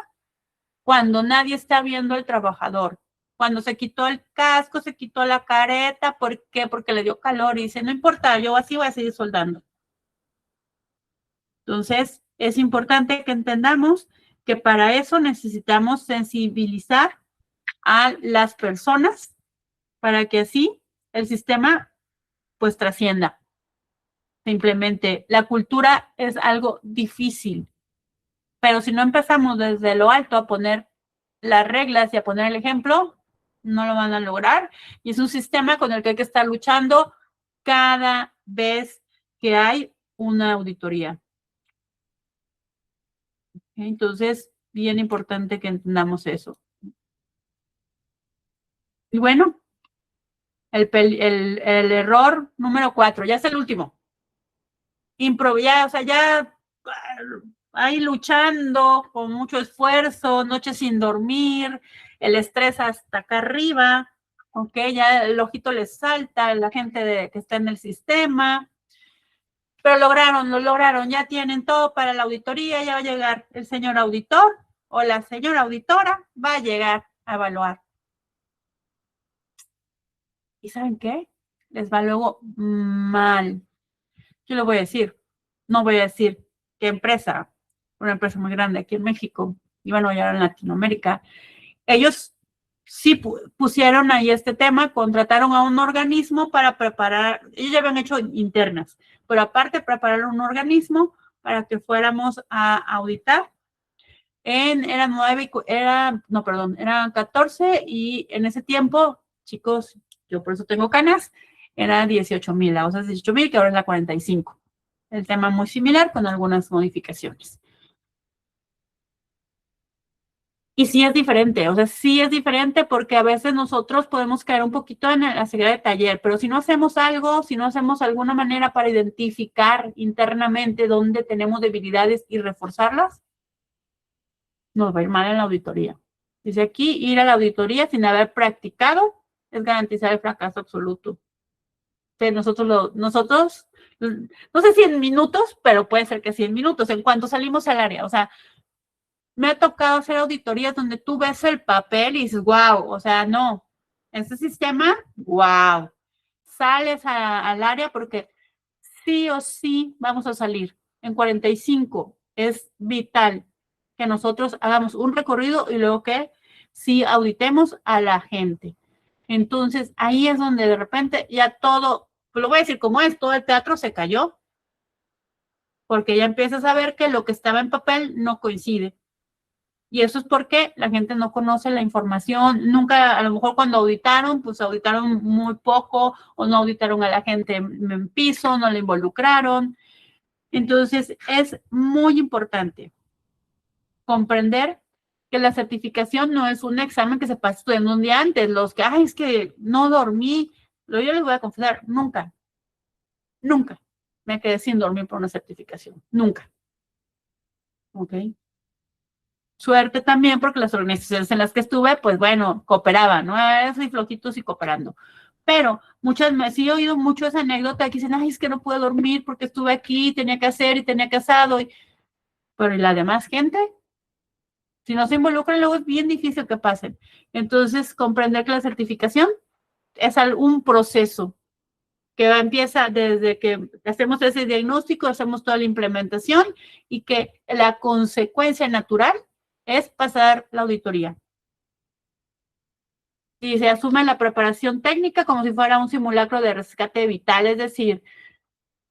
cuando nadie está viendo al trabajador. Cuando se quitó el casco, se quitó la careta, ¿por qué? Porque le dio calor y dice, no importa, yo así voy a seguir soldando. Entonces, es importante que entendamos que para eso necesitamos sensibilizar a las personas para que así el sistema pues trascienda, simplemente. La cultura es algo difícil, pero si no empezamos desde lo alto a poner las reglas y a poner el ejemplo, no lo van a lograr. Y es un sistema con el que hay que estar luchando cada vez que hay una auditoría. Entonces, bien importante que entendamos eso. Y bueno, el error número 4, ya es el último. Improvisar, o sea, ya ahí luchando con mucho esfuerzo, noches sin dormir, el estrés hasta acá arriba, ok, ya el ojito les salta a la gente que está en el sistema, pero lo lograron, ya tienen todo para la auditoría, ya va a llegar el señor auditor o la señora auditora, va a llegar a evaluar. ¿Y saben qué? Les va luego mal. Yo lo voy a decir, no voy a decir qué empresa, una empresa muy grande aquí en México, y bueno, ya en Latinoamérica, ellos sí pusieron ahí este tema, contrataron a un organismo para preparar, ellos ya habían hecho internas, pero aparte prepararon un organismo para que fuéramos a auditar. Eran 9, no, perdón, eran 14 y en ese tiempo, chicos, yo por eso tengo canas, era 18,000, o sea, 18,000, que ahora es la 45. El tema muy similar con algunas modificaciones. Y sí es diferente, o sea, sí es diferente porque a veces nosotros podemos caer un poquito en la seguridad de taller, pero si no hacemos algo, si no hacemos alguna manera para identificar internamente dónde tenemos debilidades y reforzarlas, nos va a ir mal en la auditoría. Dice aquí, ir a la auditoría sin haber practicado es garantizar el fracaso absoluto. Entonces nosotros, no sé si en minutos, pero puede ser que sí en minutos, en cuanto salimos al área, o sea, me ha tocado hacer auditorías donde tú ves el papel y dices, wow, o sea, no, este sistema, wow, sales al área porque sí o sí vamos a salir. En 45 es vital que nosotros hagamos un recorrido y luego que sí auditemos a la gente. Entonces, ahí es donde de repente ya todo, pues lo voy a decir como es, todo el teatro se cayó, porque ya empiezas a ver que lo que estaba en papel no coincide. Y eso es porque la gente no conoce la información, nunca, a lo mejor cuando auditaron, pues auditaron muy poco o no auditaron a la gente en piso, no la involucraron. Entonces, es muy importante comprender que la certificación no es un examen que se pasa estudiando un día antes. Los que, ay, es que no dormí, yo les voy a confesar, nunca me quedé sin dormir por una certificación, nunca. ¿Ok? Suerte también porque las organizaciones en las que estuve, pues bueno, cooperaban, ¿no? Soy flojitos y cooperando. Pero sí he oído mucho esa anécdota que dicen, ay, es que no pude dormir porque estuve aquí, tenía que hacer y tenía que asado. Pero ¿y la demás gente? Si no se involucran, luego es bien difícil que pasen. Entonces, comprender que la certificación es un proceso que empieza desde que hacemos ese diagnóstico, hacemos toda la implementación y que la consecuencia natural es pasar la auditoría. Y se asume la preparación técnica como si fuera un simulacro de rescate vital, es decir,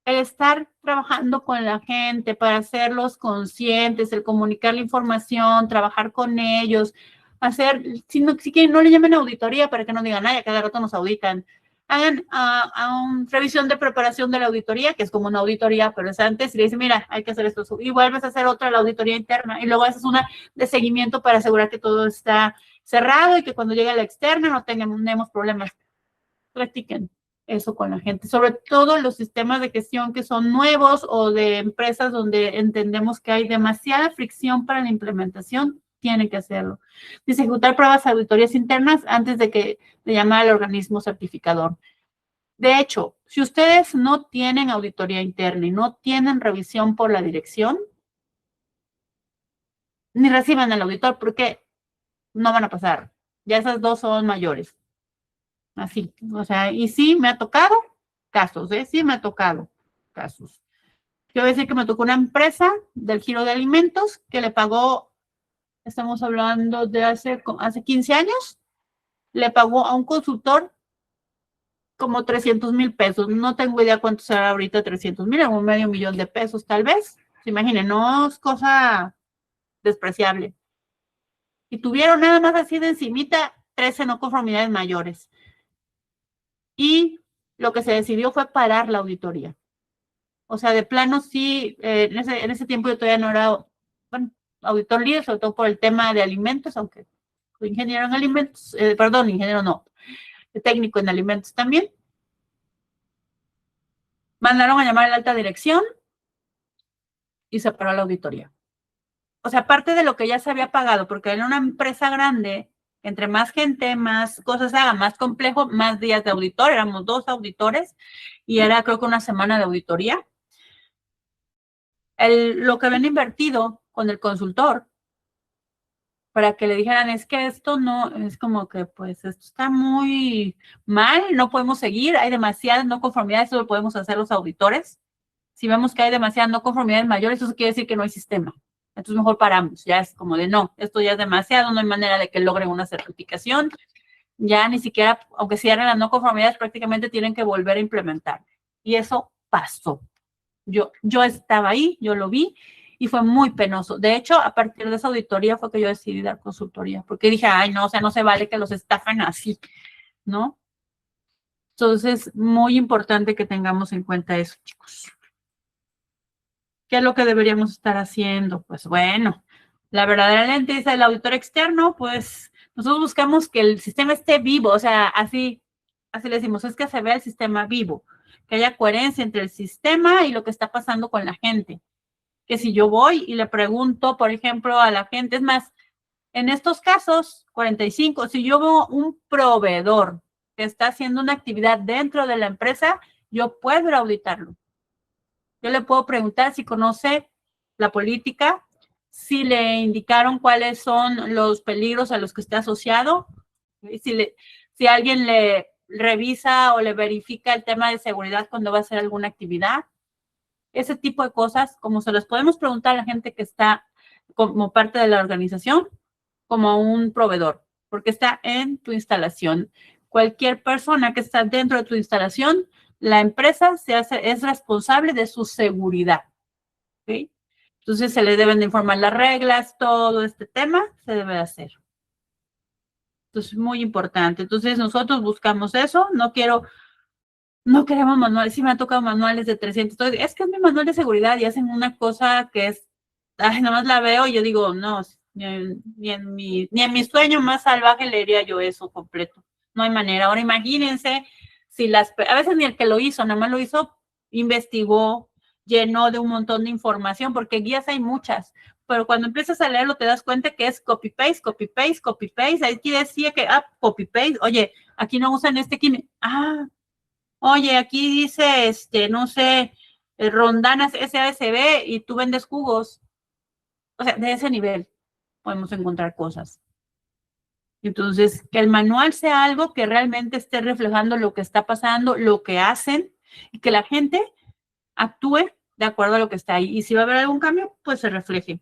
el estar trabajando con la gente para hacerlos conscientes, el comunicar la información, trabajar con ellos, hacer, si quieren, no le llamen auditoría para que no digan, ay, a cada rato nos auditan. Hagan una revisión de preparación de la auditoría, que es como una auditoría, pero es antes, y le dicen, mira, hay que hacer esto, y vuelves a hacer otra, la auditoría interna, y luego haces una de seguimiento para asegurar que todo está cerrado y que cuando llegue la externa no tengamos problemas. Practiquen eso con la gente, sobre todo los sistemas de gestión que son nuevos o de empresas donde entendemos que hay demasiada fricción para la implementación, tienen que hacerlo. Dice, ejecutar pruebas de auditorías internas antes de llamar al organismo certificador. De hecho, si ustedes no tienen auditoría interna y no tienen revisión por la dirección, ni reciban al auditor porque no van a pasar. Ya esas dos son mayores. Así, o sea, y sí me ha tocado casos, sí me ha tocado casos. Quiero decir que me tocó una empresa del giro de alimentos que le pagó, estamos hablando de hace 15 años, le pagó a un consultor como 300,000 pesos. No tengo idea cuánto será ahorita 300,000, algún medio millón de pesos tal vez. Se imaginen, no es cosa despreciable. Y tuvieron nada más así de encimita 13 no conformidades mayores. Y lo que se decidió fue parar la auditoría. O sea, de plano sí, en ese tiempo yo todavía no era, bueno, auditor líder, sobre todo por el tema de alimentos, aunque soy ingeniero en alimentos, perdón, ingeniero no, técnico en alimentos también. Mandaron a llamar a la alta dirección y se paró la auditoría. O sea, aparte de lo que ya se había pagado, porque en una empresa grande, entre más gente, más cosas haga, más complejo, más días de auditor, éramos 2 auditores y era creo que una semana de auditoría. Lo que habían invertido con el consultor para que le dijeran, es que esto no, es como que pues esto está muy mal, no podemos seguir, hay demasiadas no conformidades, eso lo podemos hacer los auditores. Si vemos que hay demasiadas no conformidades mayores, eso quiere decir que no hay sistema. Entonces mejor paramos, ya es como de no, esto ya es demasiado, no hay manera de que logren una certificación, ya ni siquiera, aunque cierren las no conformidades, prácticamente tienen que volver a implementar. Y eso pasó. Yo estaba ahí, yo lo vi y fue muy penoso. De hecho, a partir de esa auditoría fue que yo decidí dar consultoría, porque dije, ay, no, o sea, no se vale que los estafen así, ¿no? Entonces, muy importante que tengamos en cuenta eso, chicos. ¿Qué es lo que deberíamos estar haciendo? Pues bueno, la verdadera lente dice el auditor externo, pues nosotros buscamos que el sistema esté vivo, o sea, así le decimos, es que se vea el sistema vivo, que haya coherencia entre el sistema y lo que está pasando con la gente. Que si yo voy y le pregunto, por ejemplo, a la gente, es más, en estos casos, 45, si yo veo un proveedor que está haciendo una actividad dentro de la empresa, yo puedo auditarlo. Yo le puedo preguntar si conoce la política, si le indicaron cuáles son los peligros a los que está asociado, si alguien le revisa o le verifica el tema de seguridad cuando va a hacer alguna actividad. Ese tipo de cosas, como se los podemos preguntar a la gente que está como parte de la organización, como un proveedor, porque está en tu instalación. Cualquier persona que está dentro de tu instalación, la empresa es responsable de su seguridad. ¿Okay? Entonces se le deben de informar las reglas, todo este tema se debe hacer. Entonces, muy importante. Entonces, nosotros buscamos eso. No queremos manuales. Sí me han tocado manuales de 300. Entonces, es que es mi manual de seguridad y hacen una cosa que es, ay, nada más la veo y yo digo, no, ni en mi sueño más salvaje leería yo eso completo. No hay manera. Ahora imagínense si a veces ni el que lo hizo, nada más lo hizo, investigó, llenó de un montón de información, porque guías hay muchas, pero cuando empiezas a leerlo te das cuenta que es copy-paste, copy-paste, copy-paste. Aquí decía que, copy-paste, oye, aquí no usan este químico. Oye, aquí dice, no sé, rondanas SASB y tú vendes jugos. O sea, de ese nivel podemos encontrar cosas. Entonces, que el manual sea algo que realmente esté reflejando lo que está pasando, lo que hacen, y que la gente actúe de acuerdo a lo que está ahí. Y si va a haber algún cambio, pues se refleje.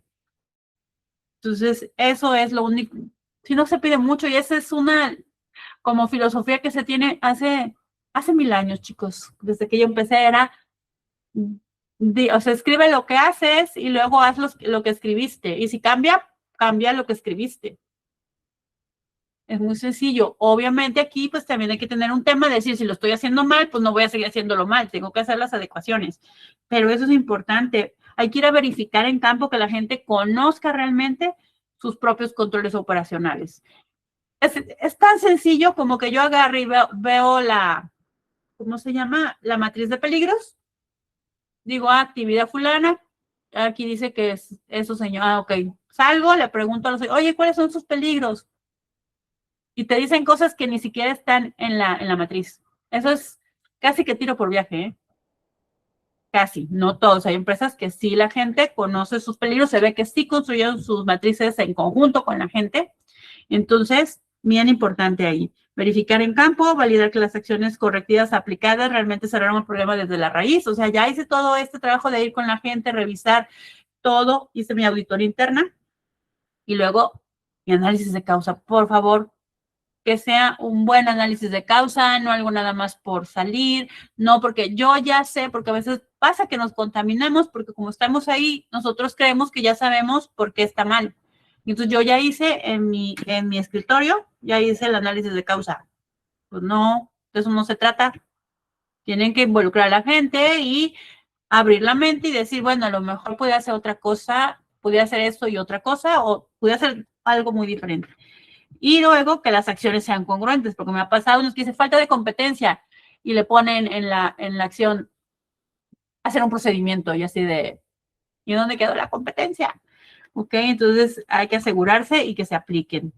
Entonces, eso es lo único. Si no se pide mucho, y esa es una como filosofía que se tiene hace 1000 años, chicos. Desde que yo empecé era, o sea, escribe lo que haces y luego haz lo que escribiste. Y si cambia, cambia lo que escribiste. Es muy sencillo. Obviamente aquí pues también hay que tener un tema de decir, si lo estoy haciendo mal, pues no voy a seguir haciéndolo mal, tengo que hacer las adecuaciones. Pero eso es importante. Hay que ir a verificar en campo que la gente conozca realmente sus propios controles operacionales. Es tan sencillo como que yo agarre y veo ¿cómo se llama? La matriz de peligros. Digo, actividad fulana. Aquí dice que es eso, señor. Ok. Salgo, le pregunto a los, oye, ¿cuáles son sus peligros? Y te dicen cosas que ni siquiera están en la matriz. Eso es casi que tiro por viaje, ¿eh? Casi, no todos. Hay empresas que sí la gente conoce sus peligros, se ve que sí construyeron sus matrices en conjunto con la gente. Entonces, bien importante ahí. Verificar en campo, validar que las acciones correctivas aplicadas realmente cerraron el problema desde la raíz. O sea, ya hice todo este trabajo de ir con la gente, revisar todo, hice mi auditoría interna y luego mi análisis de causa. Por favor, que sea un buen análisis de causa, no algo nada más por salir, no porque yo ya sé, porque a veces pasa que nos contaminamos, porque como estamos ahí, nosotros creemos que ya sabemos por qué está mal. Entonces yo ya hice en mi escritorio, ya hice el análisis de causa. Pues no, de eso no se trata. Tienen que involucrar a la gente y abrir la mente y decir, bueno, a lo mejor podía hacer otra cosa, podía hacer esto y otra cosa, o podía hacer algo muy diferente. Y luego que las acciones sean congruentes, porque me ha pasado unos que dice falta de competencia y le ponen en la acción hacer un procedimiento y así de, ¿y dónde quedó la competencia? Ok, entonces hay que asegurarse y que se apliquen.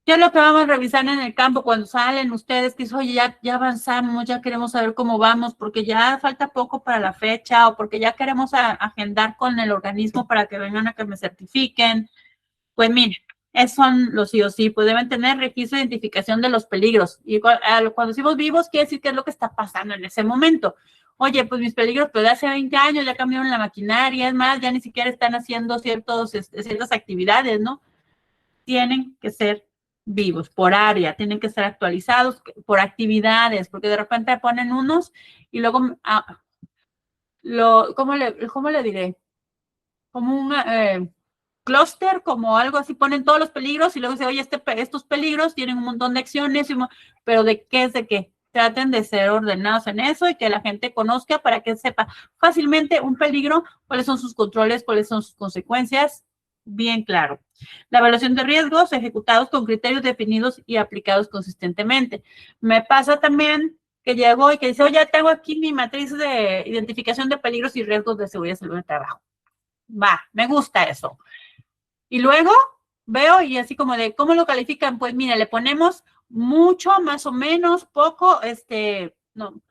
¿Qué es lo que vamos a revisar en el campo cuando salen ustedes? Que es, oye, ya avanzamos, ya queremos saber cómo vamos, porque ya falta poco para la fecha o porque ya queremos agendar con el organismo para que vengan a que me certifiquen. Pues miren, esos son los sí o sí, pues deben tener registro de identificación de los peligros. Y cuando decimos vivos, quiere decir qué es lo que está pasando en ese momento. Oye, pues mis peligros, pero de hace 20 años ya cambiaron la maquinaria, es más, ya ni siquiera están haciendo ciertas actividades, ¿no? Tienen que ser vivos por área, tienen que ser actualizados por actividades, porque de repente ponen unos y luego, ¿cómo le diré? Como un clúster, como algo así, ponen todos los peligros y luego dice, oye, estos peligros tienen un montón de acciones, pero ¿de qué es de qué? Traten de ser ordenados en eso y que la gente conozca para que sepa fácilmente un peligro, cuáles son sus controles, cuáles son sus consecuencias, bien claro. La evaluación de riesgos ejecutados con criterios definidos y aplicados consistentemente. Me pasa también que llego y que dice, oye, tengo aquí mi matriz de identificación de peligros y riesgos de seguridad y salud de trabajo. Va, me gusta eso. Y luego veo y así como de, ¿cómo lo califican? Pues mira, le ponemos mucho, más o menos, poco, no,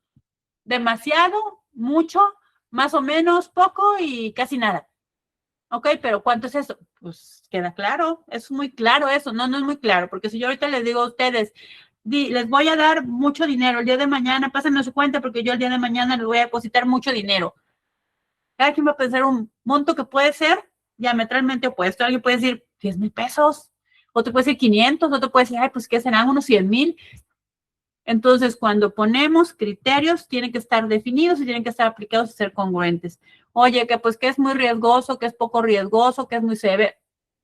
demasiado, mucho, más o menos, poco y casi nada. Ok, pero ¿cuánto es eso? Pues queda claro, es muy claro eso, no es muy claro, porque si yo ahorita les digo a ustedes, les voy a dar mucho dinero el día de mañana, pásenme su cuenta porque yo el día de mañana les voy a depositar mucho dinero. Cada quien va a pensar un monto que puede ser diametralmente opuesto. Alguien puede decir 10,000 pesos, otro puede decir 500, otro puede decir, ay, pues ¿qué serán? Unos 100,000. Entonces, cuando ponemos criterios, tienen que estar definidos y tienen que estar aplicados y ser congruentes. Oye, que pues que es muy riesgoso, que es poco riesgoso, que es muy severo.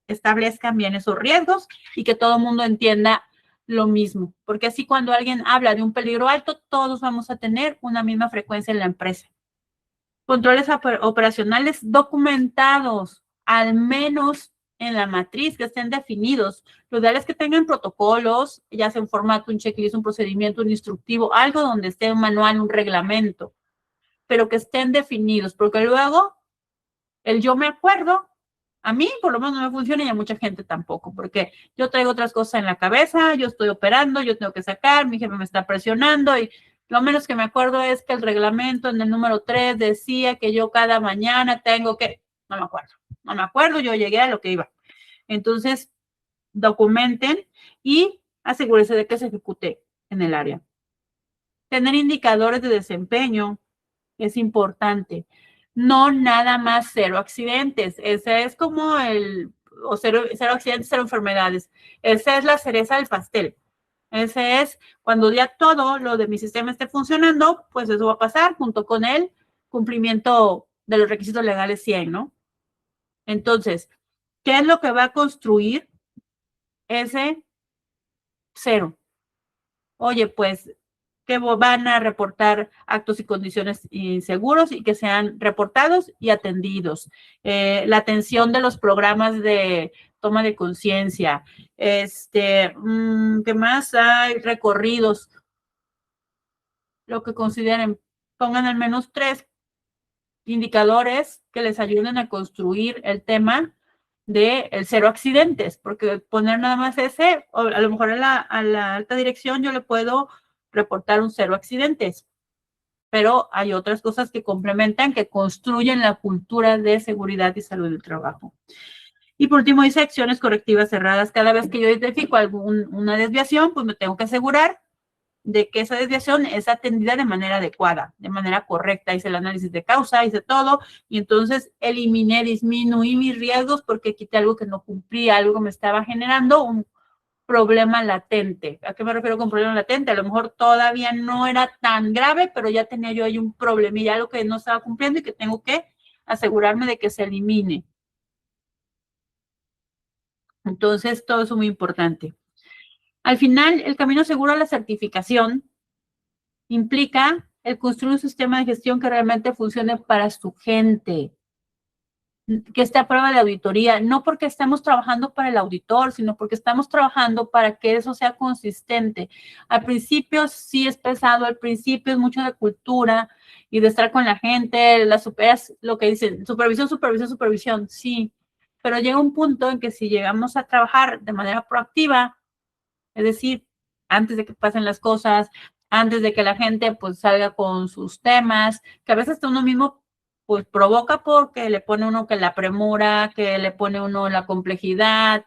Establezcan bien esos riesgos y que todo el mundo entienda lo mismo. Porque así cuando alguien habla de un peligro alto, todos vamos a tener una misma frecuencia en la empresa. Controles operacionales documentados, al menos en la matriz, que estén definidos. Lo ideal es que tengan protocolos, ya sea en formato, un checklist, un procedimiento, un instructivo, algo donde esté un manual, un reglamento, pero que estén definidos, porque luego el yo me acuerdo, a mí por lo menos no me funciona y a mucha gente tampoco, porque yo traigo otras cosas en la cabeza, yo estoy operando, yo tengo que sacar, mi jefe me está presionando y lo menos que me acuerdo es que el reglamento en el número 3 decía que yo cada mañana tengo que, no me acuerdo, yo llegué a lo que iba. Entonces, documenten y asegúrense de que se ejecute en el área. Tener indicadores de desempeño es importante. No nada más 0 accidentes. Ese es como cero accidentes, 0 enfermedades. Esa es la cereza del pastel. Ese es cuando ya todo lo de mi sistema esté funcionando, pues eso va a pasar junto con el cumplimiento de los requisitos legales 100, ¿no? Entonces, ¿qué es lo que va a construir ese 0? Oye, pues que van a reportar actos y condiciones inseguros y que sean reportados y atendidos. La atención de los programas de toma de conciencia. ¿Qué más hay? Recorridos. Lo que consideren. Pongan al menos 3 indicadores que les ayuden a construir el tema de el 0 accidentes, porque poner nada más ese, o a lo mejor a la alta dirección yo le puedo reportar un 0 accidentes, pero hay otras cosas que complementan, que construyen la cultura de seguridad y salud del trabajo. Y por último dice acciones correctivas cerradas. Cada vez que yo identifico una desviación, pues me tengo que asegurar de que esa desviación es atendida de manera adecuada, de manera correcta. Hice el análisis de causa, hice todo, y entonces disminuí mis riesgos porque quité algo que no cumplía, algo que me estaba generando un problema latente. ¿A qué me refiero con problema latente? A lo mejor todavía no era tan grave, pero ya tenía yo ahí un problemilla, algo que no estaba cumpliendo y que tengo que asegurarme de que se elimine. Entonces, todo eso es muy importante. Al final, el camino seguro a la certificación implica el construir un sistema de gestión que realmente funcione para su gente, que esté a prueba de auditoría, no porque estamos trabajando para el auditor, sino porque estamos trabajando para que eso sea consistente. Al principio sí es pesado, al principio es mucho de cultura y de estar con la gente, lo que dicen, supervisión, sí, pero llega un punto en que si llegamos a trabajar de manera proactiva, es decir, antes de que pasen las cosas, antes de que la gente pues salga con sus temas, que a veces uno mismo pues provoca porque le pone uno que la premura, que le pone uno la complejidad,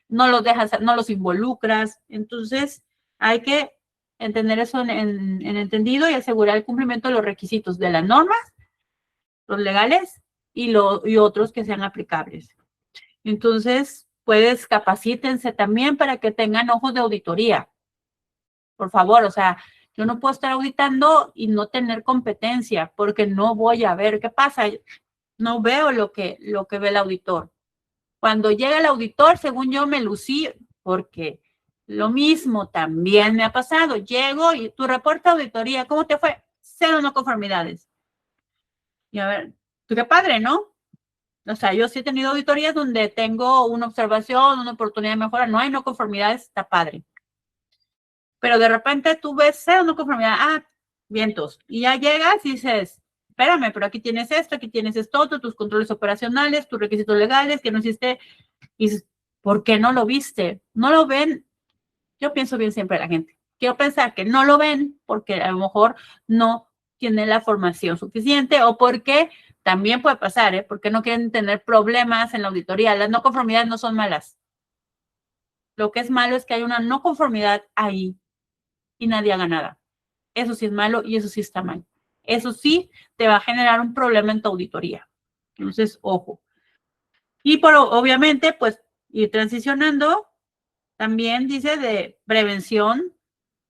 no los dejas, no los involucras. Entonces hay que en tener eso en entendido y asegurar el cumplimiento de los requisitos de las normas, los legales y otros que sean aplicables. Entonces, pues capacítense también para que tengan ojos de auditoría. Por favor, o sea, yo no puedo estar auditando y no tener competencia porque no voy a ver qué pasa. No veo lo que ve el auditor. Cuando llega el auditor, según yo me lucí, porque lo mismo también me ha pasado. Llego y tu reporte de auditoría, ¿cómo te fue? 0 no conformidades. Y a ver, tú qué padre, ¿no? O sea, yo sí he tenido auditorías donde tengo una observación, una oportunidad de mejora, no hay no conformidades, está padre. Pero de repente tú ves 0 no conformidad, vientos. Y ya llegas y dices, espérame, pero aquí tienes esto, tus controles operacionales, tus requisitos legales, que no hiciste. Y dices, ¿por qué no lo viste? No lo ven. Yo pienso bien siempre la gente. Quiero pensar que no lo ven porque a lo mejor no tiene la formación suficiente o porque también puede pasar, ¿eh? Porque no quieren tener problemas en la auditoría. Las no conformidades no son malas. Lo que es malo es que hay una no conformidad ahí y nadie haga nada. Eso sí es malo y eso sí está mal. Eso sí te va a generar un problema en tu auditoría. Entonces, ojo. Y obviamente, pues, ir transicionando. También dice de prevención,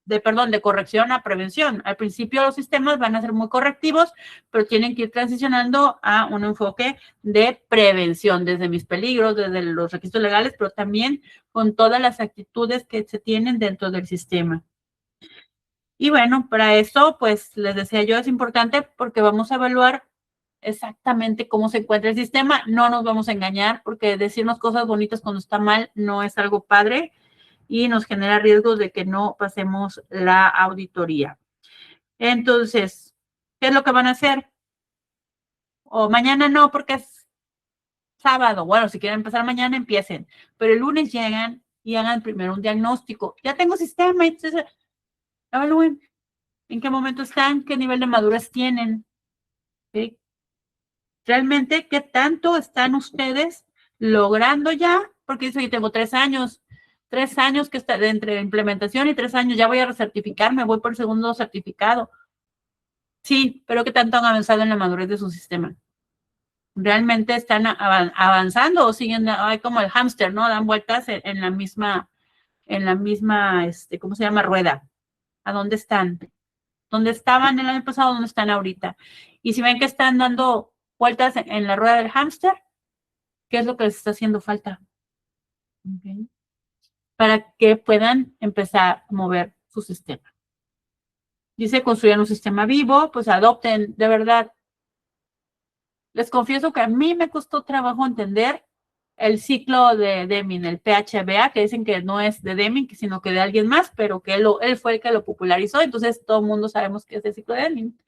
de corrección a prevención. Al principio los sistemas van a ser muy correctivos, pero tienen que ir transicionando a un enfoque de prevención, desde mis peligros, desde los requisitos legales, pero también con todas las actitudes que se tienen dentro del sistema. Y bueno, para eso, pues les decía yo, es importante porque vamos a evaluar exactamente cómo se encuentra el sistema. No nos vamos a engañar porque decirnos cosas bonitas cuando está mal no es algo padre y nos genera riesgos de que no pasemos la auditoría. Entonces, ¿qué es lo que van a hacer? O mañana no, porque es sábado. Bueno, si quieren empezar mañana, empiecen. Pero el lunes llegan y hagan primero un diagnóstico. Ya tengo sistema, entonces evalúen en qué momento están, qué nivel de madurez tienen. ¿Sí? Realmente, ¿qué tanto están ustedes logrando ya? Porque dice que tengo 3 años. 3 años que está entre implementación y 3 años, ya voy a recertificarme, voy por el segundo certificado. Sí, pero ¿qué tanto han avanzado en la madurez de su sistema? ¿Realmente están avanzando o siguen como el hámster, ¿no? Dan vueltas en la misma, ¿cómo se llama? Rueda. ¿A dónde están? ¿Dónde estaban el año pasado? ¿Dónde están ahorita? Y si ven que están dando vueltas en la rueda del hámster, ¿qué es lo que les está haciendo falta? Okay. Para que puedan empezar a mover su sistema. Dice, construyan un sistema vivo, pues adopten, de verdad. Les confieso que a mí me costó trabajo entender el ciclo de Deming, el PHBA, que dicen que no es de Deming, sino que de alguien más, pero que él fue el que lo popularizó, entonces todo el mundo sabemos que es el ciclo de Deming.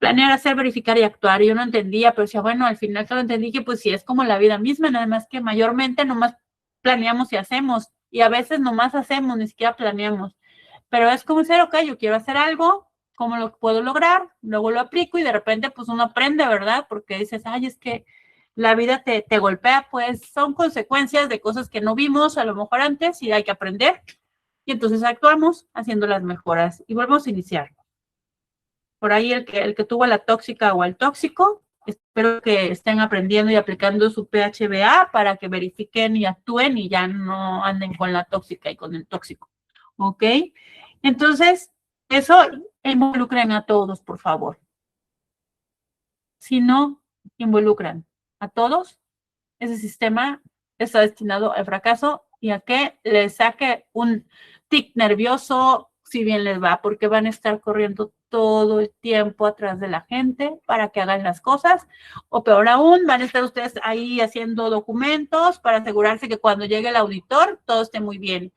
Planear, hacer, verificar y actuar. Yo no entendía, pero decía, bueno, al final solo entendí que pues sí es como la vida misma, nada más que mayormente nomás planeamos y hacemos, y a veces nomás hacemos, ni siquiera planeamos. Pero es como decir, ok, yo quiero hacer algo, ¿cómo lo puedo lograr? Luego lo aplico y de repente pues uno aprende, ¿verdad? Porque dices, ay, es que la vida te golpea, pues son consecuencias de cosas que no vimos a lo mejor antes y hay que aprender. Y entonces actuamos haciendo las mejoras y volvemos a iniciar. Por ahí el que tuvo la tóxica o el tóxico, espero que estén aprendiendo y aplicando su PHBA para que verifiquen y actúen y ya no anden con la tóxica y con el tóxico. ¿Ok? Entonces, eso involucren a todos, por favor. Si no involucran a todos, ese sistema está destinado al fracaso y a que les saque un tic nervioso, si bien les va, porque van a estar corriendo todo el tiempo atrás de la gente para que hagan las cosas, o peor aún, van a estar ustedes ahí haciendo documentos para asegurarse que cuando llegue el auditor todo esté muy bien.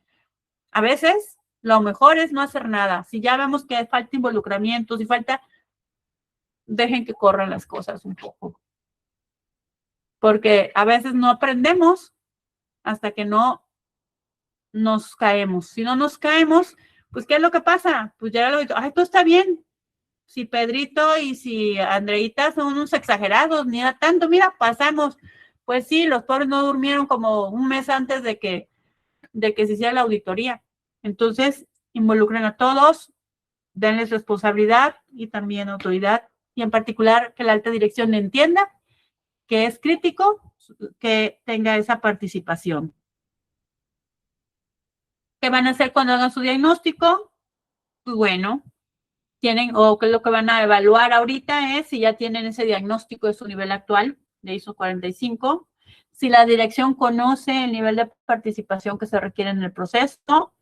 A veces lo mejor es no hacer nada. Si ya vemos que falta involucramiento, si falta, dejen que corran las cosas un poco. Porque a veces no aprendemos hasta que no nos caemos. Si no nos caemos, pues ¿qué es lo que pasa? Pues ya lo digo, ay, todo está bien. Si Pedrito y si Andreita son unos exagerados, ni era tanto, mira, pasamos. Pues sí, los pobres no durmieron como un mes antes de que se hiciera la auditoría. Entonces, involucren a todos, denles responsabilidad y también autoridad, y en particular que la alta dirección entienda que es crítico que tenga esa participación. ¿Qué van a hacer cuando hagan su diagnóstico? Pues bueno, o que lo que van a evaluar ahorita es si ya tienen ese diagnóstico de su nivel actual de ISO 45, si la dirección conoce el nivel de participación que se requiere en el proceso.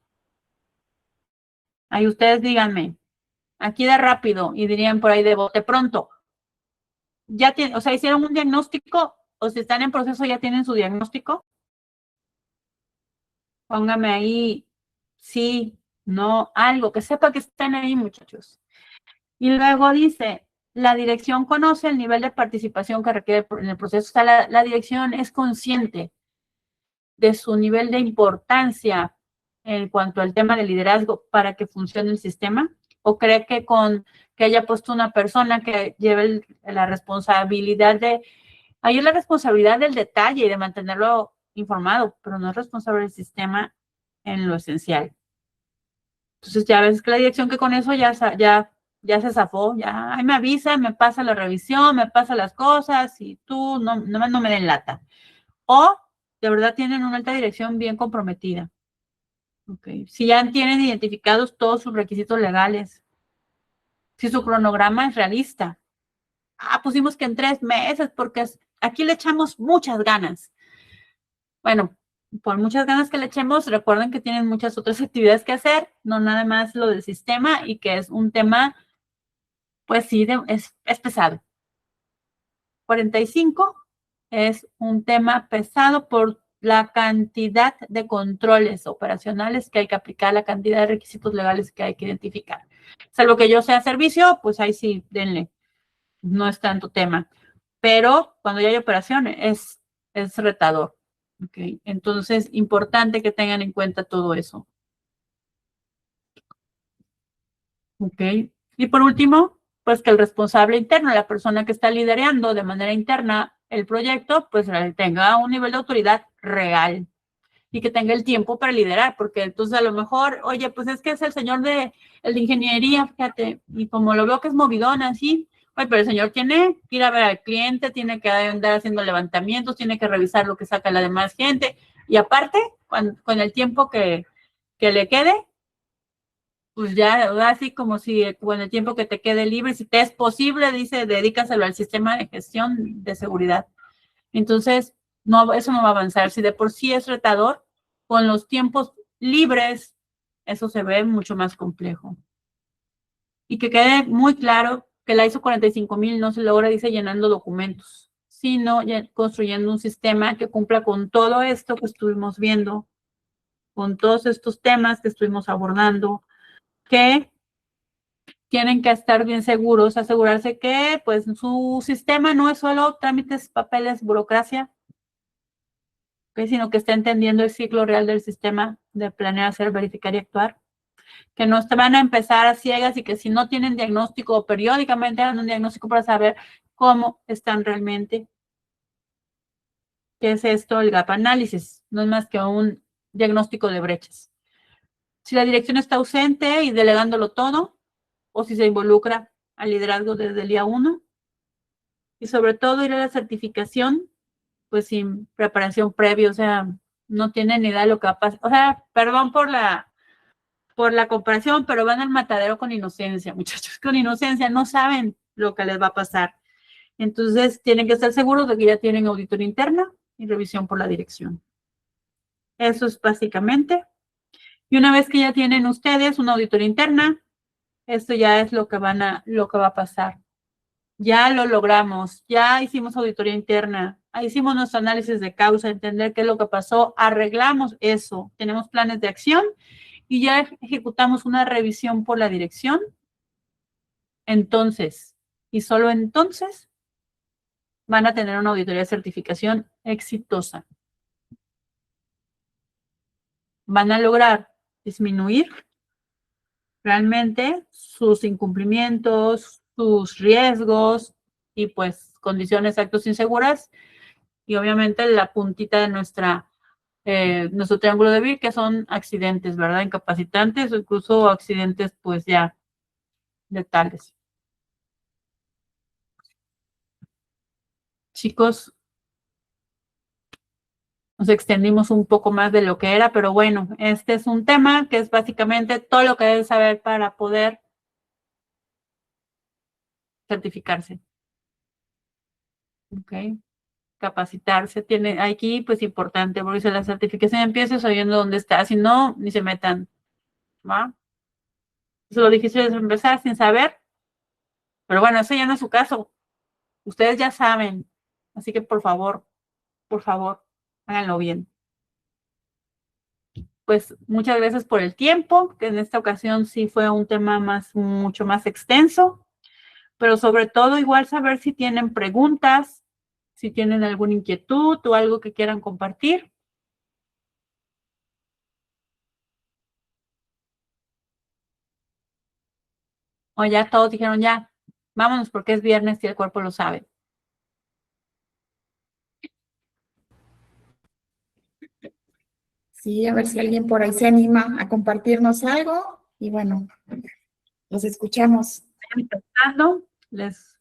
Ahí ustedes díganme, aquí de rápido, y dirían por ahí de bote pronto, ya tienen, o sea, hicieron un diagnóstico, o si están en proceso ya tienen su diagnóstico. Póngame ahí, sí, no, algo, que sepa que están ahí, muchachos. Y luego dice, la dirección conoce el nivel de participación que requiere en el proceso. O sea, la dirección es consciente de su nivel de importancia en cuanto al tema de liderazgo para que funcione el sistema, o cree que con que haya puesto una persona que lleve la responsabilidad ahí es la responsabilidad del detalle y de mantenerlo informado, pero no es responsable del sistema en lo esencial. Entonces ya ves que la dirección que con eso ya se zafó, ya ahí me avisa, me pasa la revisión, me pasa las cosas y tú no me den lata. O de verdad tienen una alta dirección bien comprometida. Okay. Si ya tienen identificados todos sus requisitos legales, si su cronograma es realista. Pusimos que en 3 meses porque aquí le echamos muchas ganas. Bueno, por muchas ganas que le echemos, recuerden que tienen muchas otras actividades que hacer, no nada más lo del sistema y que es un tema, pues sí, es pesado. 45 es un tema pesado por la cantidad de controles operacionales que hay que aplicar, la cantidad de requisitos legales que hay que identificar. Salvo que yo sea servicio, pues ahí sí, denle. No es tanto tema. Pero cuando ya hay operación es retador. Okay. Entonces, importante que tengan en cuenta todo eso. Ok. Y por último, pues que el responsable interno, la persona que está liderando de manera interna el proyecto, pues tenga un nivel de autoridad real y que tenga el tiempo para liderar, porque entonces a lo mejor, oye, pues es que es el señor el de ingeniería, fíjate, y como lo veo que es movidón así, oye, pero el señor tiene que ir a ver al cliente, tiene que andar haciendo levantamientos, tiene que revisar lo que saca la demás gente, y aparte, con el tiempo que le quede, pues ya, así como si con el tiempo que te quede libre, si te es posible, dice, dedícaselo al sistema de gestión de seguridad. Entonces, no, eso no va a avanzar. Si de por sí es retador, con los tiempos libres, eso se ve mucho más complejo. Y que quede muy claro que la ISO 45000 no se logra, dice, llenando documentos, sino construyendo un sistema que cumpla con todo esto que estuvimos viendo, con todos estos temas que estuvimos abordando, que tienen que estar bien seguros, asegurarse que pues su sistema no es solo trámites, papeles, burocracia, ¿okay? Sino que está entendiendo el ciclo real del sistema de planear, hacer, verificar y actuar. Que no se van a empezar a ciegas y que si no tienen diagnóstico o periódicamente hagan un diagnóstico para saber cómo están realmente. ¿Qué es esto? El gap análisis. No es más que un diagnóstico de brechas. Si la dirección está ausente y delegándolo todo, o si se involucra al liderazgo desde el día 1, y sobre todo ir a la certificación, pues sin preparación previa, o sea, no tienen ni idea de lo que va a pasar. O sea, perdón por la comparación, pero van al matadero con inocencia, muchachos, con inocencia, no saben lo que les va a pasar. Entonces, tienen que estar seguros de que ya tienen auditoría interna y revisión por la dirección. Eso es básicamente. Y una vez que ya tienen ustedes una auditoría interna, esto ya es lo que va a pasar. Ya lo logramos, ya hicimos auditoría interna, hicimos nuestro análisis de causa, entender qué es lo que pasó, arreglamos eso, tenemos planes de acción y ya ejecutamos una revisión por la dirección. Entonces, y solo entonces, van a tener una auditoría de certificación exitosa. Van a lograr disminuir realmente sus incumplimientos, sus riesgos y pues condiciones, actos inseguras y obviamente la puntita de nuestra nuestro triángulo de Bill, que son accidentes, ¿verdad? Incapacitantes o incluso accidentes, pues ya letales. Chicos, nos extendimos un poco más de lo que era, pero bueno, este es un tema que es básicamente todo lo que deben saber para poder certificarse. ¿Ok? Capacitarse tiene aquí, pues importante, porque si la certificación empieza sabiendo dónde está, si no, ni se metan, ¿va? Eso lo difícil es empezar sin saber, pero bueno, eso ya no es su caso. Ustedes ya saben, así que por favor, háganlo bien. Pues muchas gracias por el tiempo, que en esta ocasión sí fue un tema mucho más extenso, pero sobre todo igual saber si tienen preguntas, si tienen alguna inquietud o algo que quieran compartir. O ya todos dijeron ya, vámonos porque es viernes y el cuerpo lo sabe. Sí, a ver si alguien por ahí se anima a compartirnos algo. Y bueno, los escuchamos. Les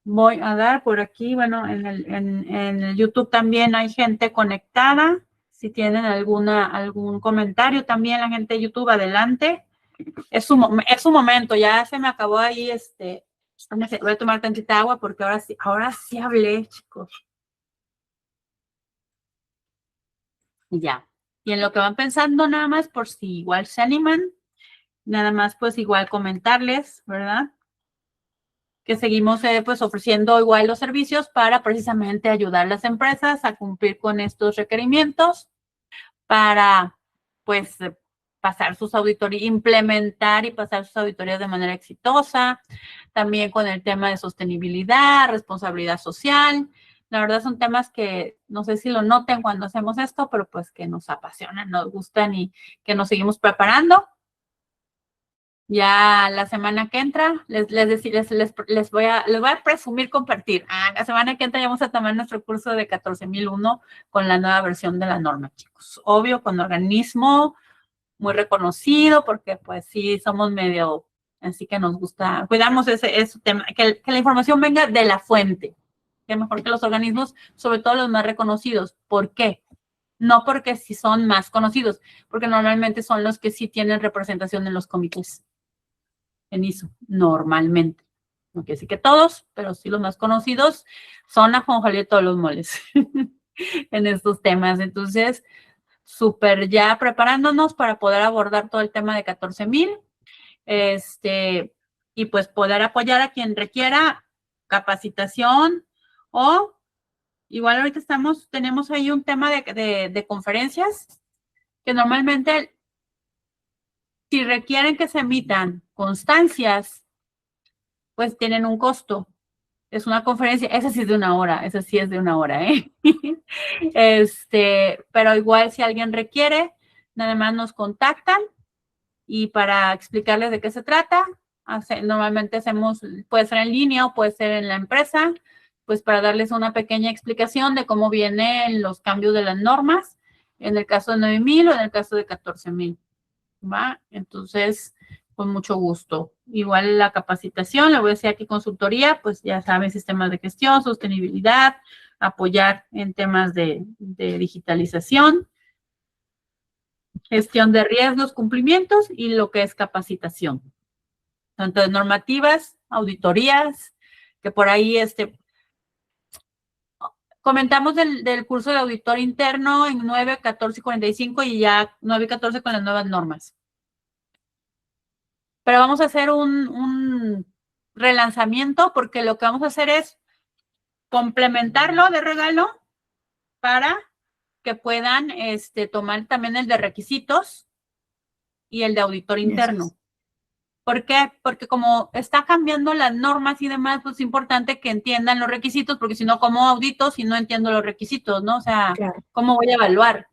voy a dar por aquí, bueno, en el YouTube también hay gente conectada. Si tienen algún comentario también, la gente de YouTube, adelante. Es su momento, ya se me acabó ahí, voy a tomar tantita agua porque ahora sí hablé, chicos. Ya. Y en lo que van pensando nada más, por si igual se animan, nada más pues igual comentarles, ¿verdad? Que seguimos pues ofreciendo igual los servicios para precisamente ayudar a las empresas a cumplir con estos requerimientos para pues pasar sus auditorías, implementar y pasar sus auditorías de manera exitosa, también con el tema de sostenibilidad, responsabilidad social. La verdad son temas que no sé si lo noten cuando hacemos esto, pero pues que nos apasionan, nos gustan y que nos seguimos preparando. Ya la semana que entra, les voy a presumir compartir. La semana que entra ya vamos a tomar nuestro curso de 14.001 con la nueva versión de la norma, chicos. Obvio, con organismo muy reconocido, porque pues sí, somos medio, así que nos gusta, cuidamos ese tema, que la información venga de la fuente, que mejor que los organismos, sobre todo los más reconocidos. ¿Por qué? No porque sí son más conocidos, porque normalmente son los que sí tienen representación en los comités en ISO, normalmente. No quiere decir que todos, pero sí los más conocidos son ajonjolí de todos los moles en estos temas. Entonces, súper ya preparándonos para poder abordar todo el tema de 14.000, y pues poder apoyar a quien requiera capacitación o igual ahorita tenemos ahí un tema de conferencias que normalmente si requieren que se emitan constancias, pues tienen un costo. Es una conferencia, esa sí es de una hora, esa sí es de una hora, ¿eh? Pero igual si alguien requiere, nada más nos contactan y para explicarles de qué se trata, normalmente puede ser en línea o puede ser en la empresa, pues para darles una pequeña explicación de cómo vienen los cambios de las normas, en el caso de 9.000 o en el caso de 14.000, ¿va? Entonces, con mucho gusto. Igual la capacitación, le voy a decir aquí consultoría, pues ya saben, sistemas de gestión, sostenibilidad, apoyar en temas de digitalización, gestión de riesgos, cumplimientos y lo que es capacitación. Tanto de normativas, auditorías, que por ahí comentamos del curso de auditor interno en 9, 14 y 45 y ya 9 y 14 con las nuevas normas. Pero vamos a hacer un relanzamiento porque lo que vamos a hacer es complementarlo de regalo para que puedan tomar también el de requisitos y el de auditor interno. ¿Por qué? Porque como está cambiando las normas y demás, pues es importante que entiendan los requisitos, porque si no, ¿cómo audito si no entiendo los requisitos, no? O sea, claro, ¿cómo voy a evaluar?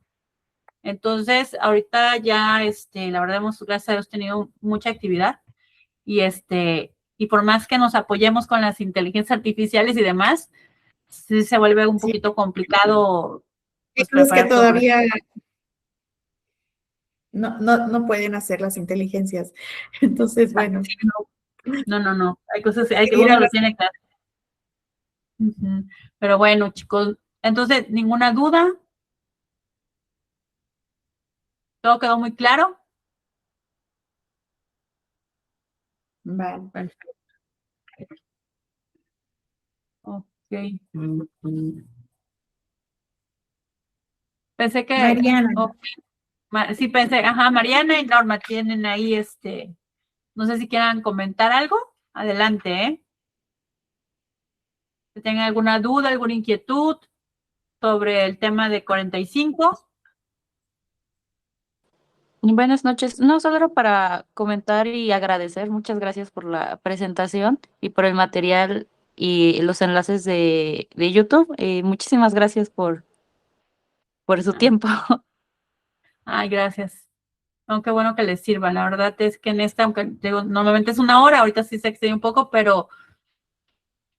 Entonces, ahorita ya, la verdad, gracias a Dios, tenido mucha actividad y por más que nos apoyemos con las inteligencias artificiales y demás, sí se vuelve un poquito complicado pues los que preparar todo eso. todavía no pueden hacer las inteligencias. Entonces, bueno, Sí, no. Hay cosas, hay que seguir uno a lo las- tiene que hacer. Ujú. Pero bueno, chicos, entonces, ¿ninguna duda? ¿Todo quedó muy claro? Vale. Perfecto. Ok. Pensé que, Mariana, ok, sí pensé, ajá, Mariana y Norma tienen ahí no sé si quieran comentar algo. Adelante, ¿eh? Si tengan alguna duda, alguna inquietud sobre el tema de 45. Buenas noches. No, solo era para comentar y agradecer. Muchas gracias por la presentación y por el material y los enlaces de YouTube. Muchísimas gracias por su tiempo. Ay, gracias. Aunque bueno que les sirva. La verdad es que en esta, aunque digo, normalmente es una hora, ahorita sí se excedió un poco, pero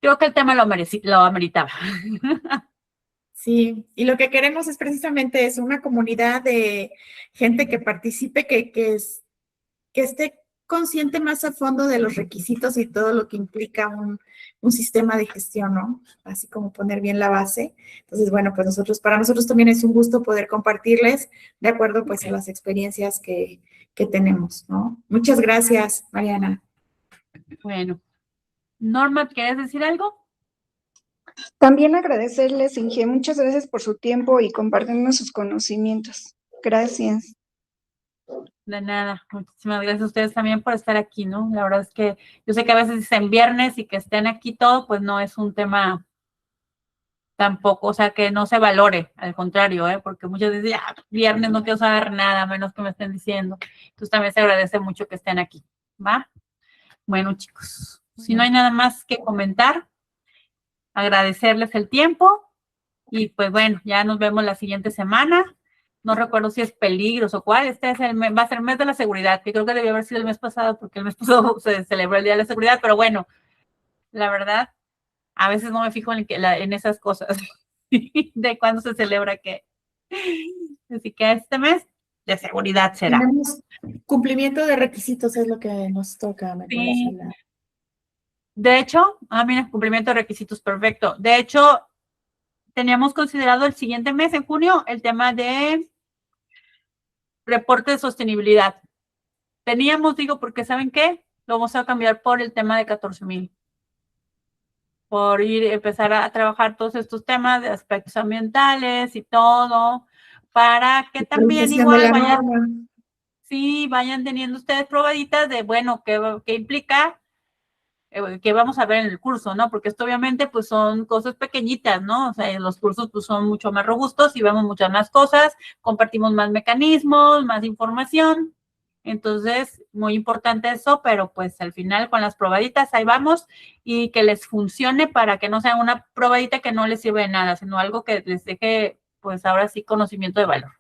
creo que el tema lo ameritaba. sí, y lo que queremos es precisamente eso, una comunidad de gente que participe, que esté consciente más a fondo de los requisitos y todo lo que implica un sistema de gestión, ¿no? Así como poner bien la base. Entonces, bueno, pues para nosotros también es un gusto poder compartirles de acuerdo pues a las experiencias que tenemos, ¿no? Muchas gracias, Mariana. Bueno, Norma, ¿quieres decir algo? También agradecerles, Inge, muchas gracias por su tiempo y compartirnos sus conocimientos. Gracias. De nada, muchísimas gracias a ustedes también por estar aquí, ¿no? La verdad es que yo sé que a veces dicen viernes y que estén aquí todo, pues no es un tema tampoco, o sea, que no se valore, al contrario, ¿eh? Porque muchos dicen, ya, viernes no quiero saber nada, a menos que me estén diciendo. Entonces también se agradece mucho que estén aquí, ¿va? Bueno, chicos, si no hay nada más que comentar, agradecerles el tiempo y pues bueno, ya nos vemos la siguiente semana. No recuerdo si es peligros o cuál. Este es va a ser el mes de la seguridad, que creo que debió haber sido el mes pasado, porque el mes pasado se celebró el Día de la Seguridad, pero bueno, la verdad, a veces no me fijo en esas cosas, de cuándo se celebra qué. Así que este mes de seguridad será. Tenemos cumplimiento de requisitos, es lo que nos toca, me parece. Sí, de hecho, mira, cumplimiento de requisitos, perfecto. De hecho, teníamos considerado el siguiente mes, en junio, el tema de reporte de sostenibilidad. Teníamos, digo, porque ¿saben qué? Lo vamos a cambiar por el tema de 14,000. Por empezar a trabajar todos estos temas de aspectos ambientales y todo, para que también Actualización de igual la vayan, norma. sí, vayan teniendo ustedes probaditas de, bueno, qué implica, que vamos a ver en el curso, ¿no? Porque esto obviamente pues son cosas pequeñitas, ¿no? O sea, los cursos pues son mucho más robustos y vemos muchas más cosas, compartimos más mecanismos, más información. Entonces, muy importante eso, pero pues al final con las probaditas ahí vamos y que les funcione para que no sea una probadita que no les sirve de nada, sino algo que les deje pues ahora sí conocimiento de valor.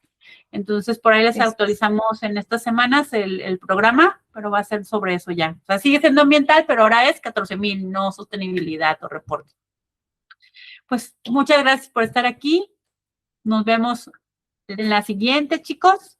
Entonces, por ahí les actualizamos en estas semanas el programa, pero va a ser sobre eso ya. O sea, sigue siendo ambiental, pero ahora es 14,000, no sostenibilidad o reporte. Pues muchas gracias por estar aquí. Nos vemos en la siguiente, chicos.